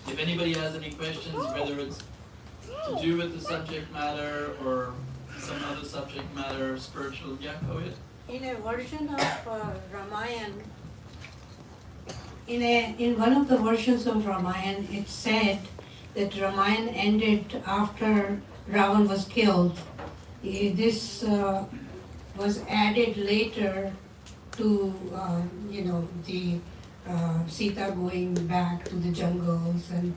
If anybody has any questions, whether it's to do with the subject matter or some other subject matter, spiritual, yeah, go ahead. In a version of Ramayana, in one of the versions of Ramayana, it said that Ramayana ended after Ravan was killed. This was added later to, the Sita going back to the jungles and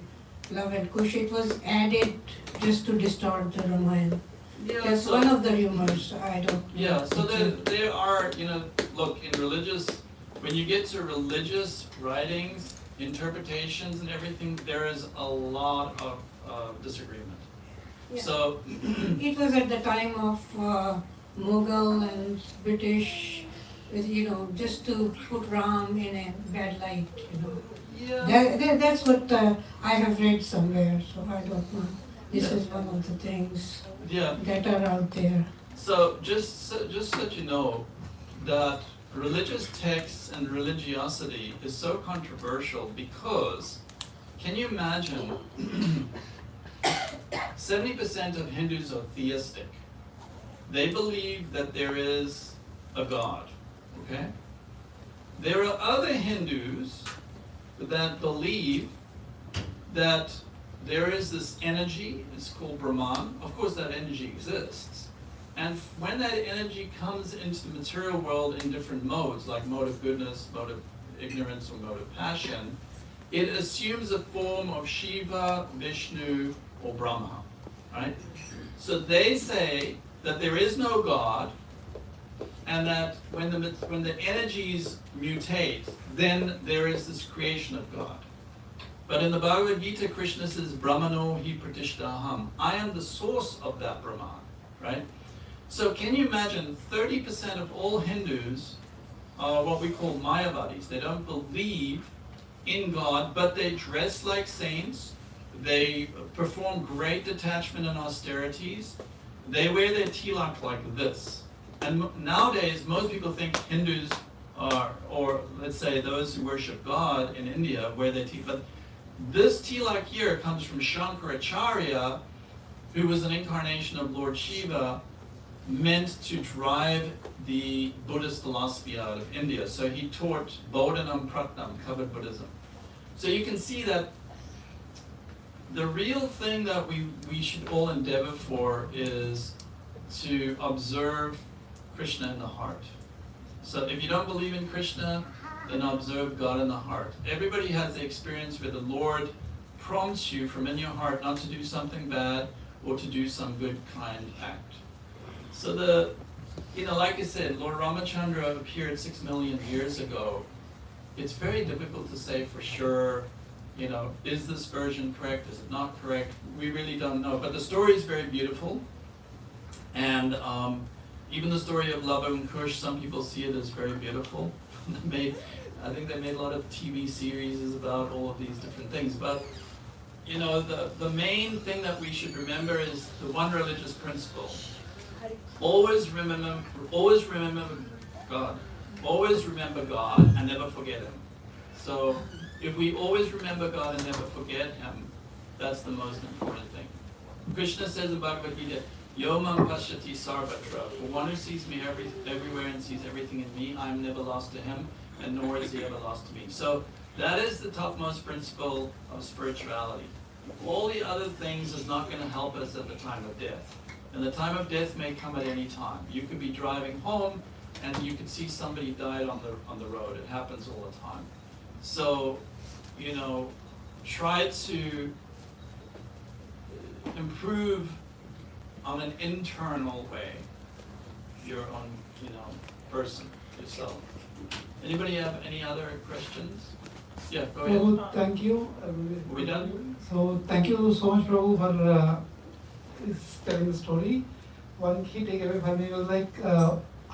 love and Kush. It was added just to distort the Ramayana. Yeah, That's so- one of the rumors. I don't know. Yeah, so there are, look, in religious, when you get to religious writings, interpretations and everything, there is a lot of disagreement. Yeah. So, It was at the time of Mughal and British, just to put Ram in a bad light, yeah, That's what I have read somewhere, so I don't know. This Yeah. is one of the things yeah. that are out there. So just so that you know, that religious texts and religiosity is so controversial because, can you imagine, 70% of Hindus are theistic. They believe that there is a God, okay? There are other Hindus that believe that there is this energy, it's called Brahman. Of course that energy exists. And when that energy comes into the material world in different modes, like mode of goodness, mode of ignorance, or mode of passion, it assumes a form of Shiva, Vishnu, or Brahma, right? So they say that there is no God, and that when the energies mutate, then there is this creation of God. But in the Bhagavad Gita, Krishna says, Brahmano hi pratishtaham. I am the source of that Brahman, right? So can you imagine 30% of all Hindus are what we call Mayavadis. They don't believe in God, but they dress like saints. They perform great detachment and austerities. They wear their tilak like this. And nowadays, most people think Hindus are, or let's say those who worship God in India, wear their tilak. But this tilak here comes from Shankaracharya, who was an incarnation of Lord Shiva, meant to drive the Buddhist philosophy out of India. So he taught Bodhanam Pratnam, covered Buddhism. So you can see that the real thing that we should all endeavor for is to observe Krishna in the heart. So if you don't believe in Krishna, then observe God in the heart. Everybody has the experience where the Lord prompts you from in your heart not to do something bad or to do some good, kind act. So like I said, Lord Ramachandra appeared 6 million years ago. It's very difficult to say for sure, is this version correct, is it not correct? We really don't know. But the story is very beautiful. And even the story of Lava and Kush, some people see it as very beautiful. I think they made a lot of TV series about all of these different things. But the main thing that we should remember is the one religious principle. Always remember God. Always remember God and never forget Him. So if we always remember God and never forget Him, that's the most important thing. Krishna says in Bhagavad Gita, Yo mam pashyati sarvatra. For one who sees me everywhere and sees everything in me, I am never lost to him, and nor is he ever lost to me. So that is the topmost principle of spirituality. All the other things is not going to help us at the time of death. And the time of death may come at any time. You could be driving home and you could see somebody died on the road. It happens all the time. So, try to improve on an internal way, your own, person, yourself. Anybody have any other questions? Yeah, go ahead. Prabhu, thank you. Are we done? So thank you so much, Prabhu, for telling the story. One key takeaway for me was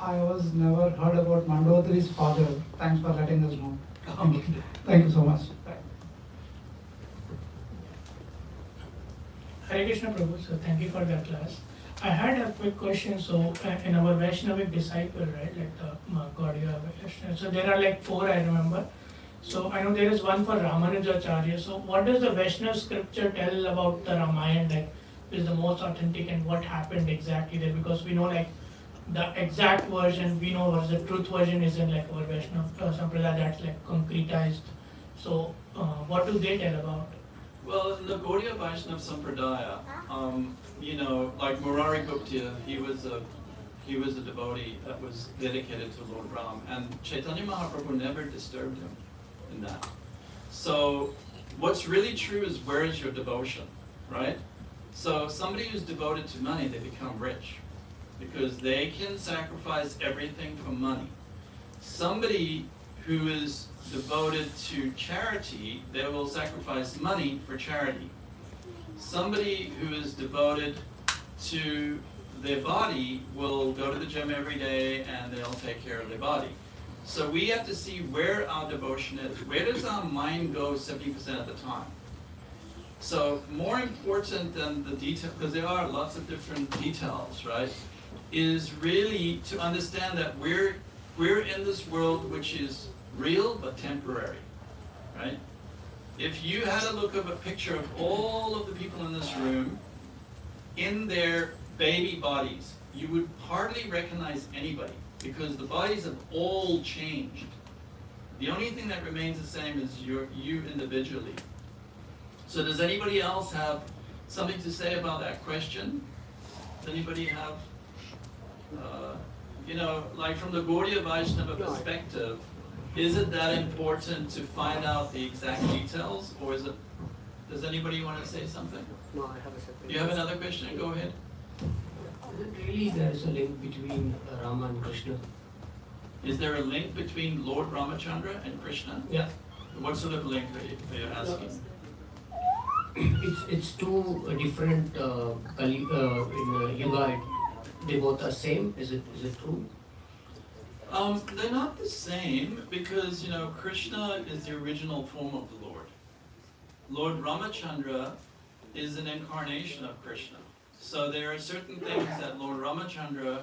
I was never heard about Mandodari's father. Thanks for letting us know. Thank you so much. Hare Krishna Prabhu, so thank you for that class. I had a quick question. So in our Vaishnavic disciple, right, like the Gaudiya Vaishnava, so there are 4 I remember. So I know there is one for Ramanujacharya. So what does the Vaishnava scripture tell about the Ramayana, is the most authentic and what happened exactly there? Because we know the exact version, we know what the truth version is in our Vaishnava Sampradaya, that's concretized. So what do they tell about? Well, in the Gaudiya Vaishnava Sampradaya, like Murari Gupta, he was a He was a devotee that was dedicated to Lord Ram, and Chaitanya Mahaprabhu never disturbed him in that. So what's really true is, where is your devotion, right? So somebody who's devoted to money, they become rich because they can sacrifice everything for money. Somebody who is devoted to charity, they will sacrifice money for charity. Somebody who is devoted to their body will go to the gym every day and they'll take care of their body. So we have to see where our devotion is. Where does our mind go 70% of the time? So more important than the detail, because there are lots of different details, right, is really to understand that we're in this world which is real but temporary, right? If you had a look of a picture of all of the people in this room in their baby bodies, you would hardly recognize anybody because the bodies have all changed. The only thing that remains the same is you individually. So does anybody else have something to say about that question? Does anybody have, like from the Gaudiya Vaishnava perspective, is it that important to find out the exact details, or is it, does anybody want to say something? No, I have a separate. You have another question? Go ahead. Isn't really there is a link between Rama and Krishna? Is there a link between Lord Ramachandra and Krishna? Yeah. What sort of link are you asking? It's two different in Yuga. They both are same. Is it true? They're not the same because, Krishna is the original form of the Lord. Lord Ramachandra is an incarnation of Krishna. So there are certain things that Lord Ramachandra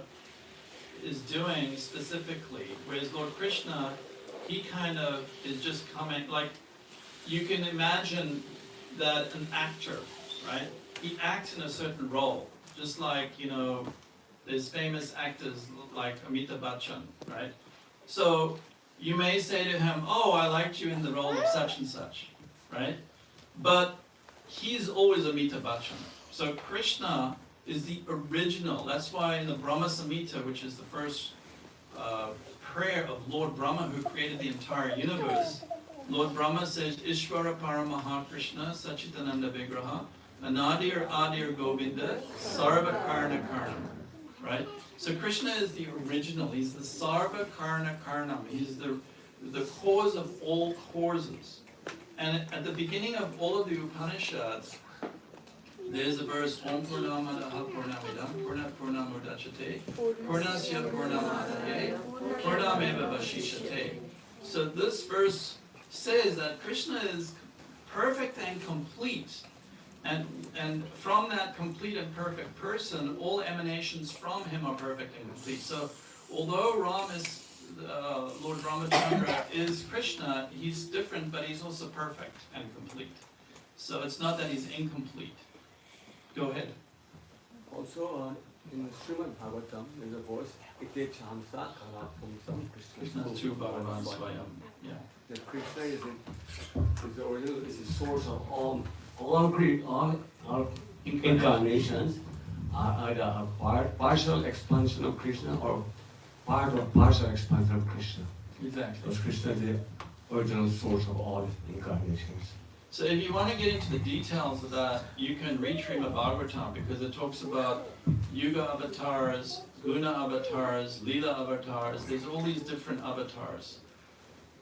is doing specifically, whereas Lord Krishna, he kind of is just coming, like, you can imagine that an actor, right? He acts in a certain role, just like, there's famous actors like Amitabh Bachchan, right? So you may say to him, oh, I liked you in the role of such and such, right? But he's always Amitabh Bachchan. So Krishna is the original. That's why in the Brahma Samhita, which is the first prayer of Lord Brahma, who created the entire universe, Lord Brahma says, Ishvara Paramaha Krishna Sachitananda Vigraha Anadir Adir Govinda Sarva Karna Karnam. Right? So Krishna is the original. He's the Sarva Karna Karnam. He's the cause of all causes. And at the beginning of all of the Upanishads, there's a verse, Om Purnamadaha Purnamidam Purnat Purnamudachate Purnasya Purnamadaya Purnameva Vashishate. So this verse says that Krishna is perfect and complete. And from that complete and perfect person, all emanations from him are perfect and complete. So although Ram is, Lord Ramachandra is Krishna, he's different, but he's also perfect and complete. So it's not that he's incomplete. Go ahead. Also, in Srimad Bhagavatam, there's a verse, Ite Chamsa Kala Pumsam Krishna. Krishna tu Bhagavan Swayam. Yeah. That Krishna is the original, is the source of all incarnations are either a partial expansion of Krishna or part of partial expansion of Krishna. Exactly. Because Krishna is the original source of all incarnations. So if you want to get into the details of that, you can read Srimad Bhagavatam because it talks about Yuga avatars, Guna avatars, Leela avatars. There's all these different avatars.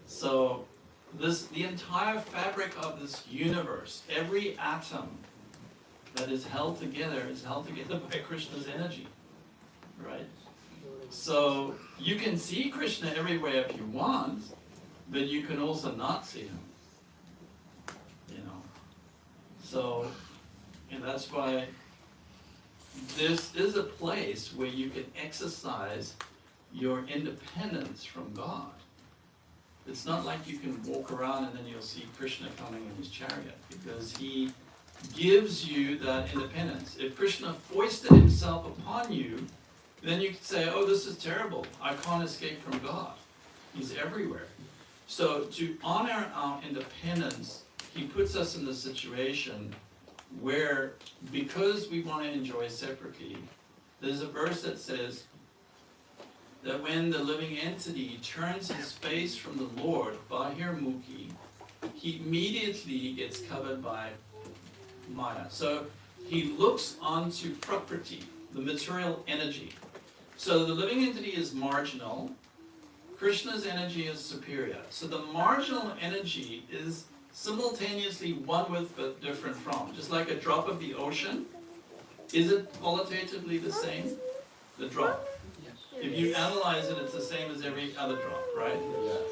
So the entire fabric of this universe, every atom that is held together by Krishna's energy, right? So you can see Krishna everywhere if you want, but you can also not see him. So, and that's why this is a place where you can exercise your independence from God. It's not like you can walk around and then you'll see Krishna coming in his chariot, because he gives you that independence. If Krishna foisted himself upon you, then you could say, oh, this is terrible. I can't escape from God. He's everywhere. So to honor our independence, he puts us in the situation where, because we want to enjoy separately, there's a verse that says, that when the living entity turns his face from the Lord, Bahirmukhi, he immediately gets covered by Maya. So he looks onto Prakriti, the material energy. So the living entity is marginal, Krishna's energy is superior. So the marginal energy is simultaneously one with but different from. Just like a drop of the ocean, is it qualitatively the same? The drop. If you analyze it, it's the same as every other drop, right?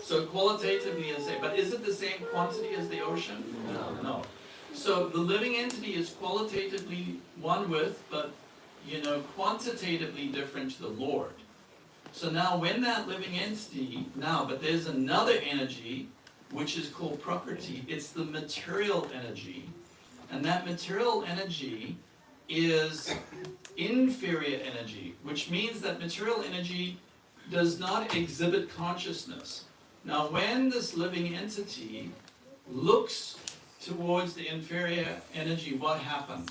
So qualitatively it's the same. But is it the same quantity as the ocean? No. So the living entity is qualitatively one with, but quantitatively different to the Lord. So now when that living entity, but there's another energy which is called Prakriti. It's the material energy. And that material energy is inferior energy, which means that material energy does not exhibit consciousness. Now when this living entity looks towards the inferior energy, what happens?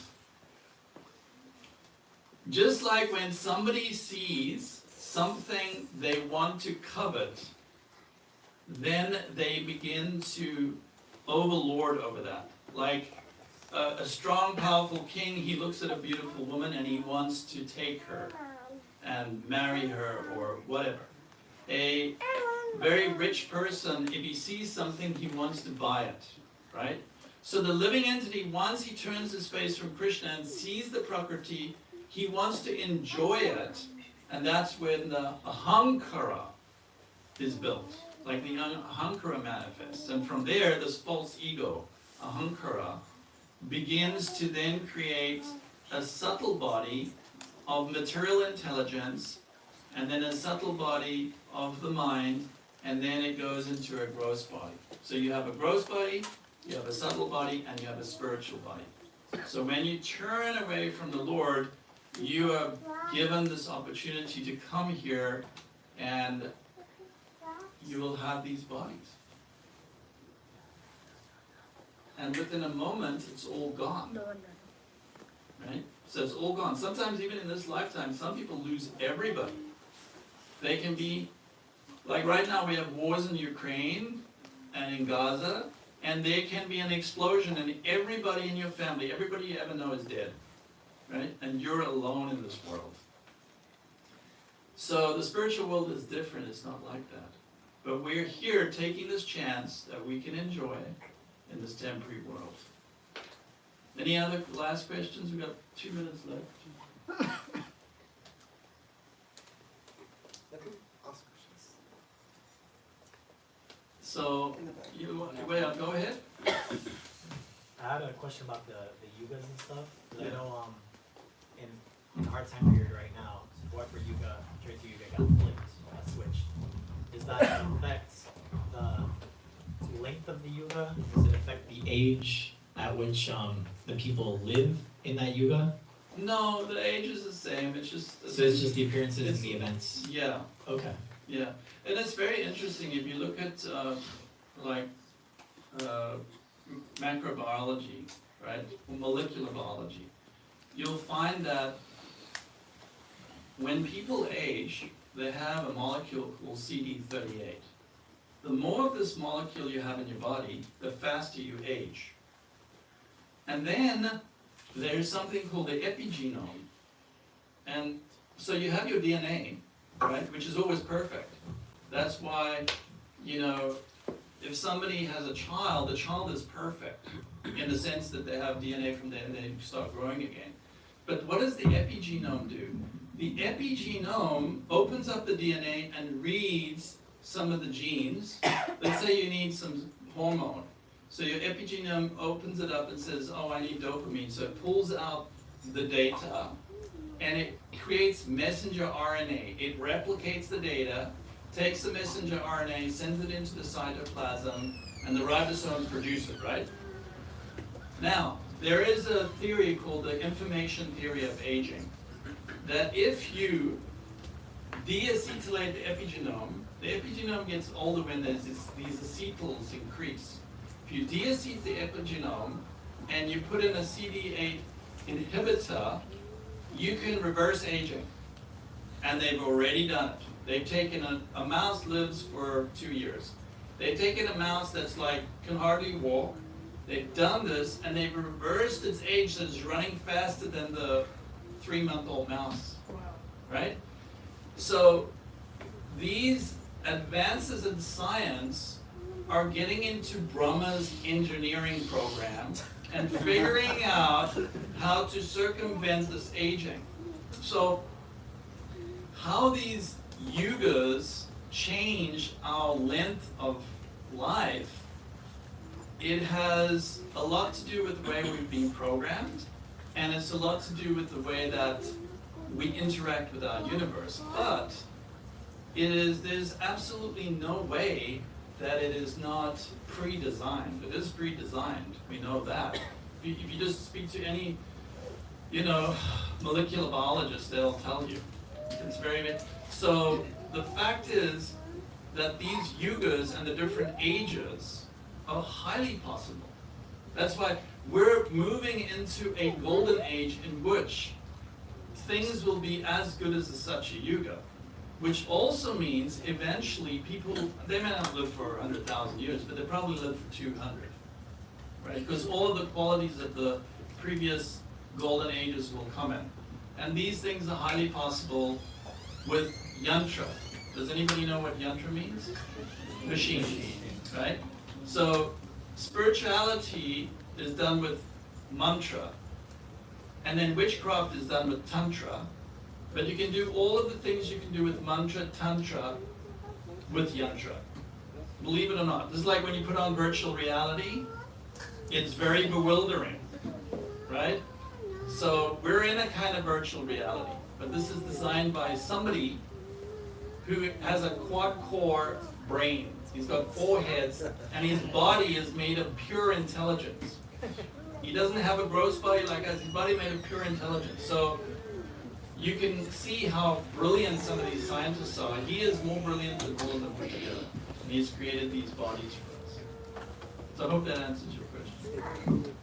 Just like when somebody sees something they want to covet, then they begin to overlord over that. Like a strong, powerful king, he looks at a beautiful woman and he wants to take her and marry her or whatever. A very rich person, if he sees something, he wants to buy it, right? So the living entity, once he turns his face from Krishna and sees the Prakriti, he wants to enjoy it, and that's when the ahankara is built. Like the ahankara manifests. And from there, this false ego, ahankara, begins to then create a subtle body of material intelligence, and then a subtle body of the mind, and then it goes into a gross body. So you have a gross body, you have a subtle body, and you have a spiritual body. So when you turn away from the Lord, you are given this opportunity to come here and you will have these bodies. And within a moment, it's all gone. Right? So it's all gone. Sometimes even in this lifetime, some people lose everybody. They can be, like right now we have wars in Ukraine and in Gaza, and there can be an explosion and everybody in your family, everybody you ever know is dead. Right? And you're alone in this world. So the spiritual world is different, it's not like that. But we're here taking this chance that we can enjoy in this temporary world. Any other last questions? We've got 2 minutes left. So, go ahead. I had a question about the yugas and stuff. I know in hard time period right now, Dwapara Yuga, Treta Yuga got flipped, got switched. Does that affect the length of the yuga? Does it affect the age at which the people live in that yuga? No, the age is the same. It's just So it's just the appearances and the events. Yeah. Okay. Yeah, and it's very interesting if you look at macrobiology, right, molecular biology. You'll find that when people age, they have a molecule called CD38. The more of this molecule you have in your body, the faster you age. And then there's something called the epigenome. And so you have your DNA, right, which is always perfect. That's why, if somebody has a child, the child is perfect in the sense that they have DNA from there and they start growing again. But what does the epigenome do? The epigenome opens up the DNA and reads some of the genes. Let's say you need some hormone. So your epigenome opens it up and says, oh, I need dopamine. So it pulls out the data and it creates messenger RNA. It replicates the data, takes the messenger RNA, sends it into the cytoplasm, and the ribosomes produce it, right? Now, there is a theory called the information theory of aging, that if you deacetylate the epigenome gets older when these acetyls increase. If you deacete the epigenome and you put in a CD8 inhibitor, you can reverse aging. And they've already done it. They've taken a mouse lives for 2 years. They've taken a mouse that's like, can hardly walk. They've done this and they've reversed its age so it's running faster than the 3-month-old mouse, right? So these advances in science are getting into Brahma's engineering program and figuring out how to circumvent this aging. So how these yugas change our length of life, it has a lot to do with the way we've been programmed, and it's a lot to do with the way that we interact with our universe. But there's absolutely no way that it is not pre-designed. It is pre-designed, we know that. If you just speak to any, molecular biologist, they'll tell you. It's very, so the fact is that these yugas and the different ages are highly possible. That's why we're moving into a golden age in which things will be as good as the Satya Yuga, which also means eventually people, they may not live for 100,000 years, but they probably live for 200, right? Because all of the qualities of the previous golden ages will come in. And these things are highly possible with yantra. Does anybody know what yantra means? Machine, right? So spirituality is done with mantra, and then witchcraft is done with tantra, but you can do all of the things you can do with mantra, tantra, with yantra. Believe it or not. This is like when you put on virtual reality, it's very bewildering, right? So we're in a kind of virtual reality, but this is designed by somebody who has a quad-core brain. He's got 4 heads, and his body is made of pure intelligence. He doesn't have a gross body like us. His body is made of pure intelligence. So you can see how brilliant some of these scientists are. He is more brilliant than all of them put together. And he's created these bodies for us. So I hope that answers your question.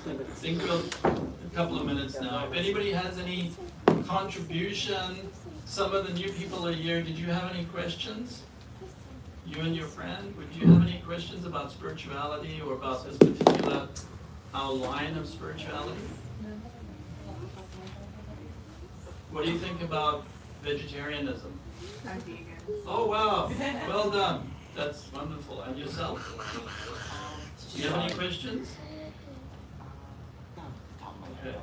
I think we'll a couple of minutes now. If anybody has any contribution, some of the new people are here. Did you have any questions? You and your friend, would you have any questions about spirituality or about this particular line of spirituality? What do you think about vegetarianism? I'm vegan. Oh wow, well done. That's wonderful. And yourself? Do you have any questions? Okay.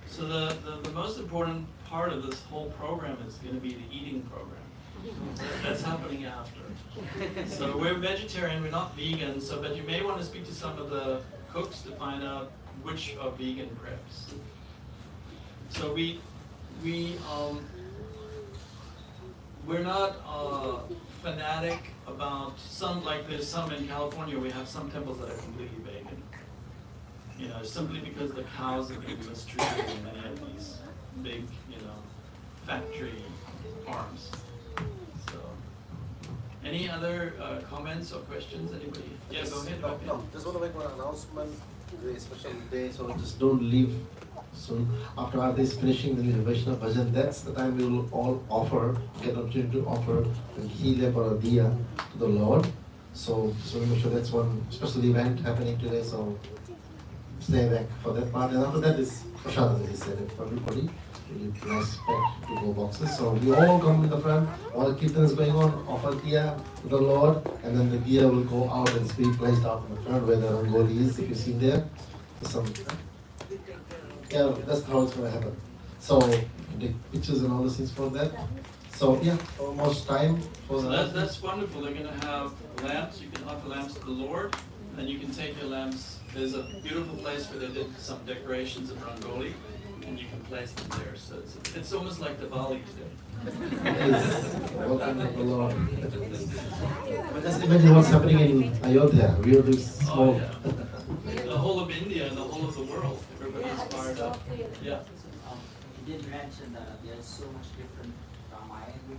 So the most important part of this whole program is going to be the eating program. That's happening after. So we're vegetarian, we're not vegan, but you may want to speak to some of the cooks to find out which are vegan preps. So we're not fanatic about some, like there's some in California, we have some temples that are completely vegan. Simply because the cows are being mistreated in many of these big, factory farms. So, any other comments or questions? Anybody? Yeah, go ahead. No, just want to make one announcement. Very special day, so just don't leave soon. After this finishing the Vaishnava bhajan, that's the time we will all get an opportunity to offer a ghee or a diya to the Lord. So just want to make sure that's one special event happening today. So stay back for that part. And after that is prasadam, as he said, for everybody. Really nice pack to go boxes. So we all come in the front, while the kirtan is going on, offer diya to the Lord, and then the diya will go out and be placed out in the front where the rangoli is, if you see there. Yeah, that's how it's going to happen. So take pictures and all the things for that. So yeah, almost time for So that. that's wonderful. They're going to have lamps. You can offer lamps to the Lord, and you can take your lamps. There's a beautiful place where they did some decorations of rangoli, and you can place them there. So it's almost like the Bali today. Welcome to the Lord. But just imagine what's happening in Ayodhya. We are this small. Oh, yeah. The whole of India and the whole of the world. Everybody's fired up. Yeah. You did mention that there's so much different Ramayana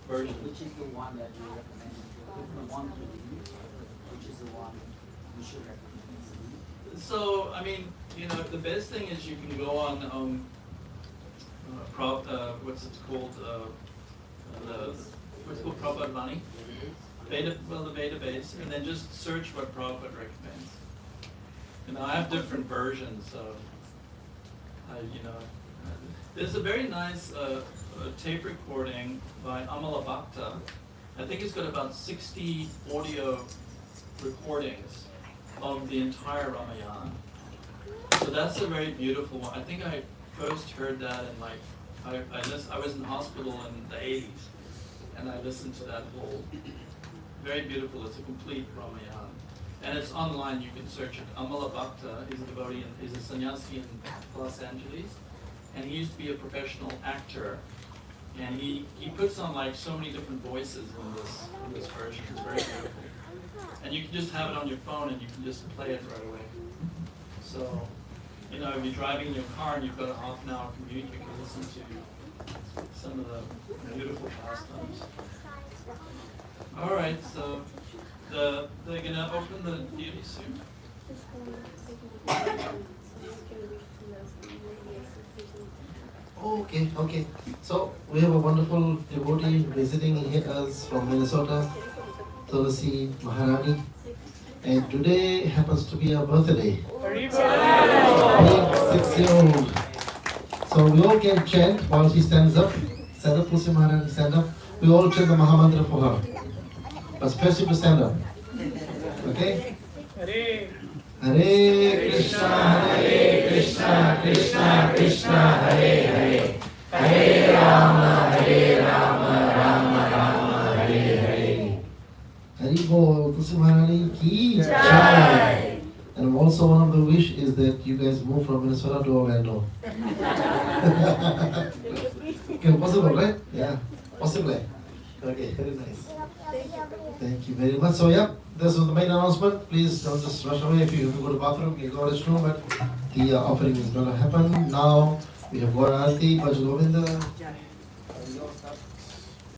Version. Which is the one that you recommend? If we want to read, which is the one we should recommend? So, the best thing is you can go on, what's it called? what's it called, Prabhupada Vani, the Veda base, and then just search what Prabhupada recommends. I have different versions, so there's a very nice tape recording by Amala Bhakta. I think it's got about 60 audio recordings of the entire Ramayana. So that's a very beautiful one. I think I first heard that in I was in hospital in the 80s, and I listened to that whole, very beautiful. It's a complete Ramayana. And it's online, you can search it. Amala Bhakta is a devotee, is a sannyasi in Los Angeles, and he used to be a professional actor, and he puts on so many different voices in this version. It's very beautiful. And you can just have it on your phone and you can just play it right away. So, if you're driving in your car and you've got a half an hour commute, you can listen to some of the beautiful pastimes. All right, so they're gonna open the deity soon. Okay. So we have a wonderful devotee visiting us from Minnesota, Tulasi Maharani, and today happens to be her birthday. Big 6-year-old. So we all can chant while she stands up. Stand up, Tulasi Maharani, stand up. We all chant the Mahamantra for her. But especially to stand up. Okay? Hare Krishna, Krishna Krishna, Hare Hare. Hare Rama, Rama Rama, Hare Hare. Hari Bol, Tulsi Maharani ki Jai. And also one of the wish is that you guys move from Minnesota to Orlando. Okay, possible, right? Yeah, possibly. Okay, very nice. Thank you very much. So yeah, this was the main announcement. Please don't just rush away. If you have to go to the bathroom, you go to the room, but the offering is going to happen. Now we have Gauranga, Bhajan Govinda.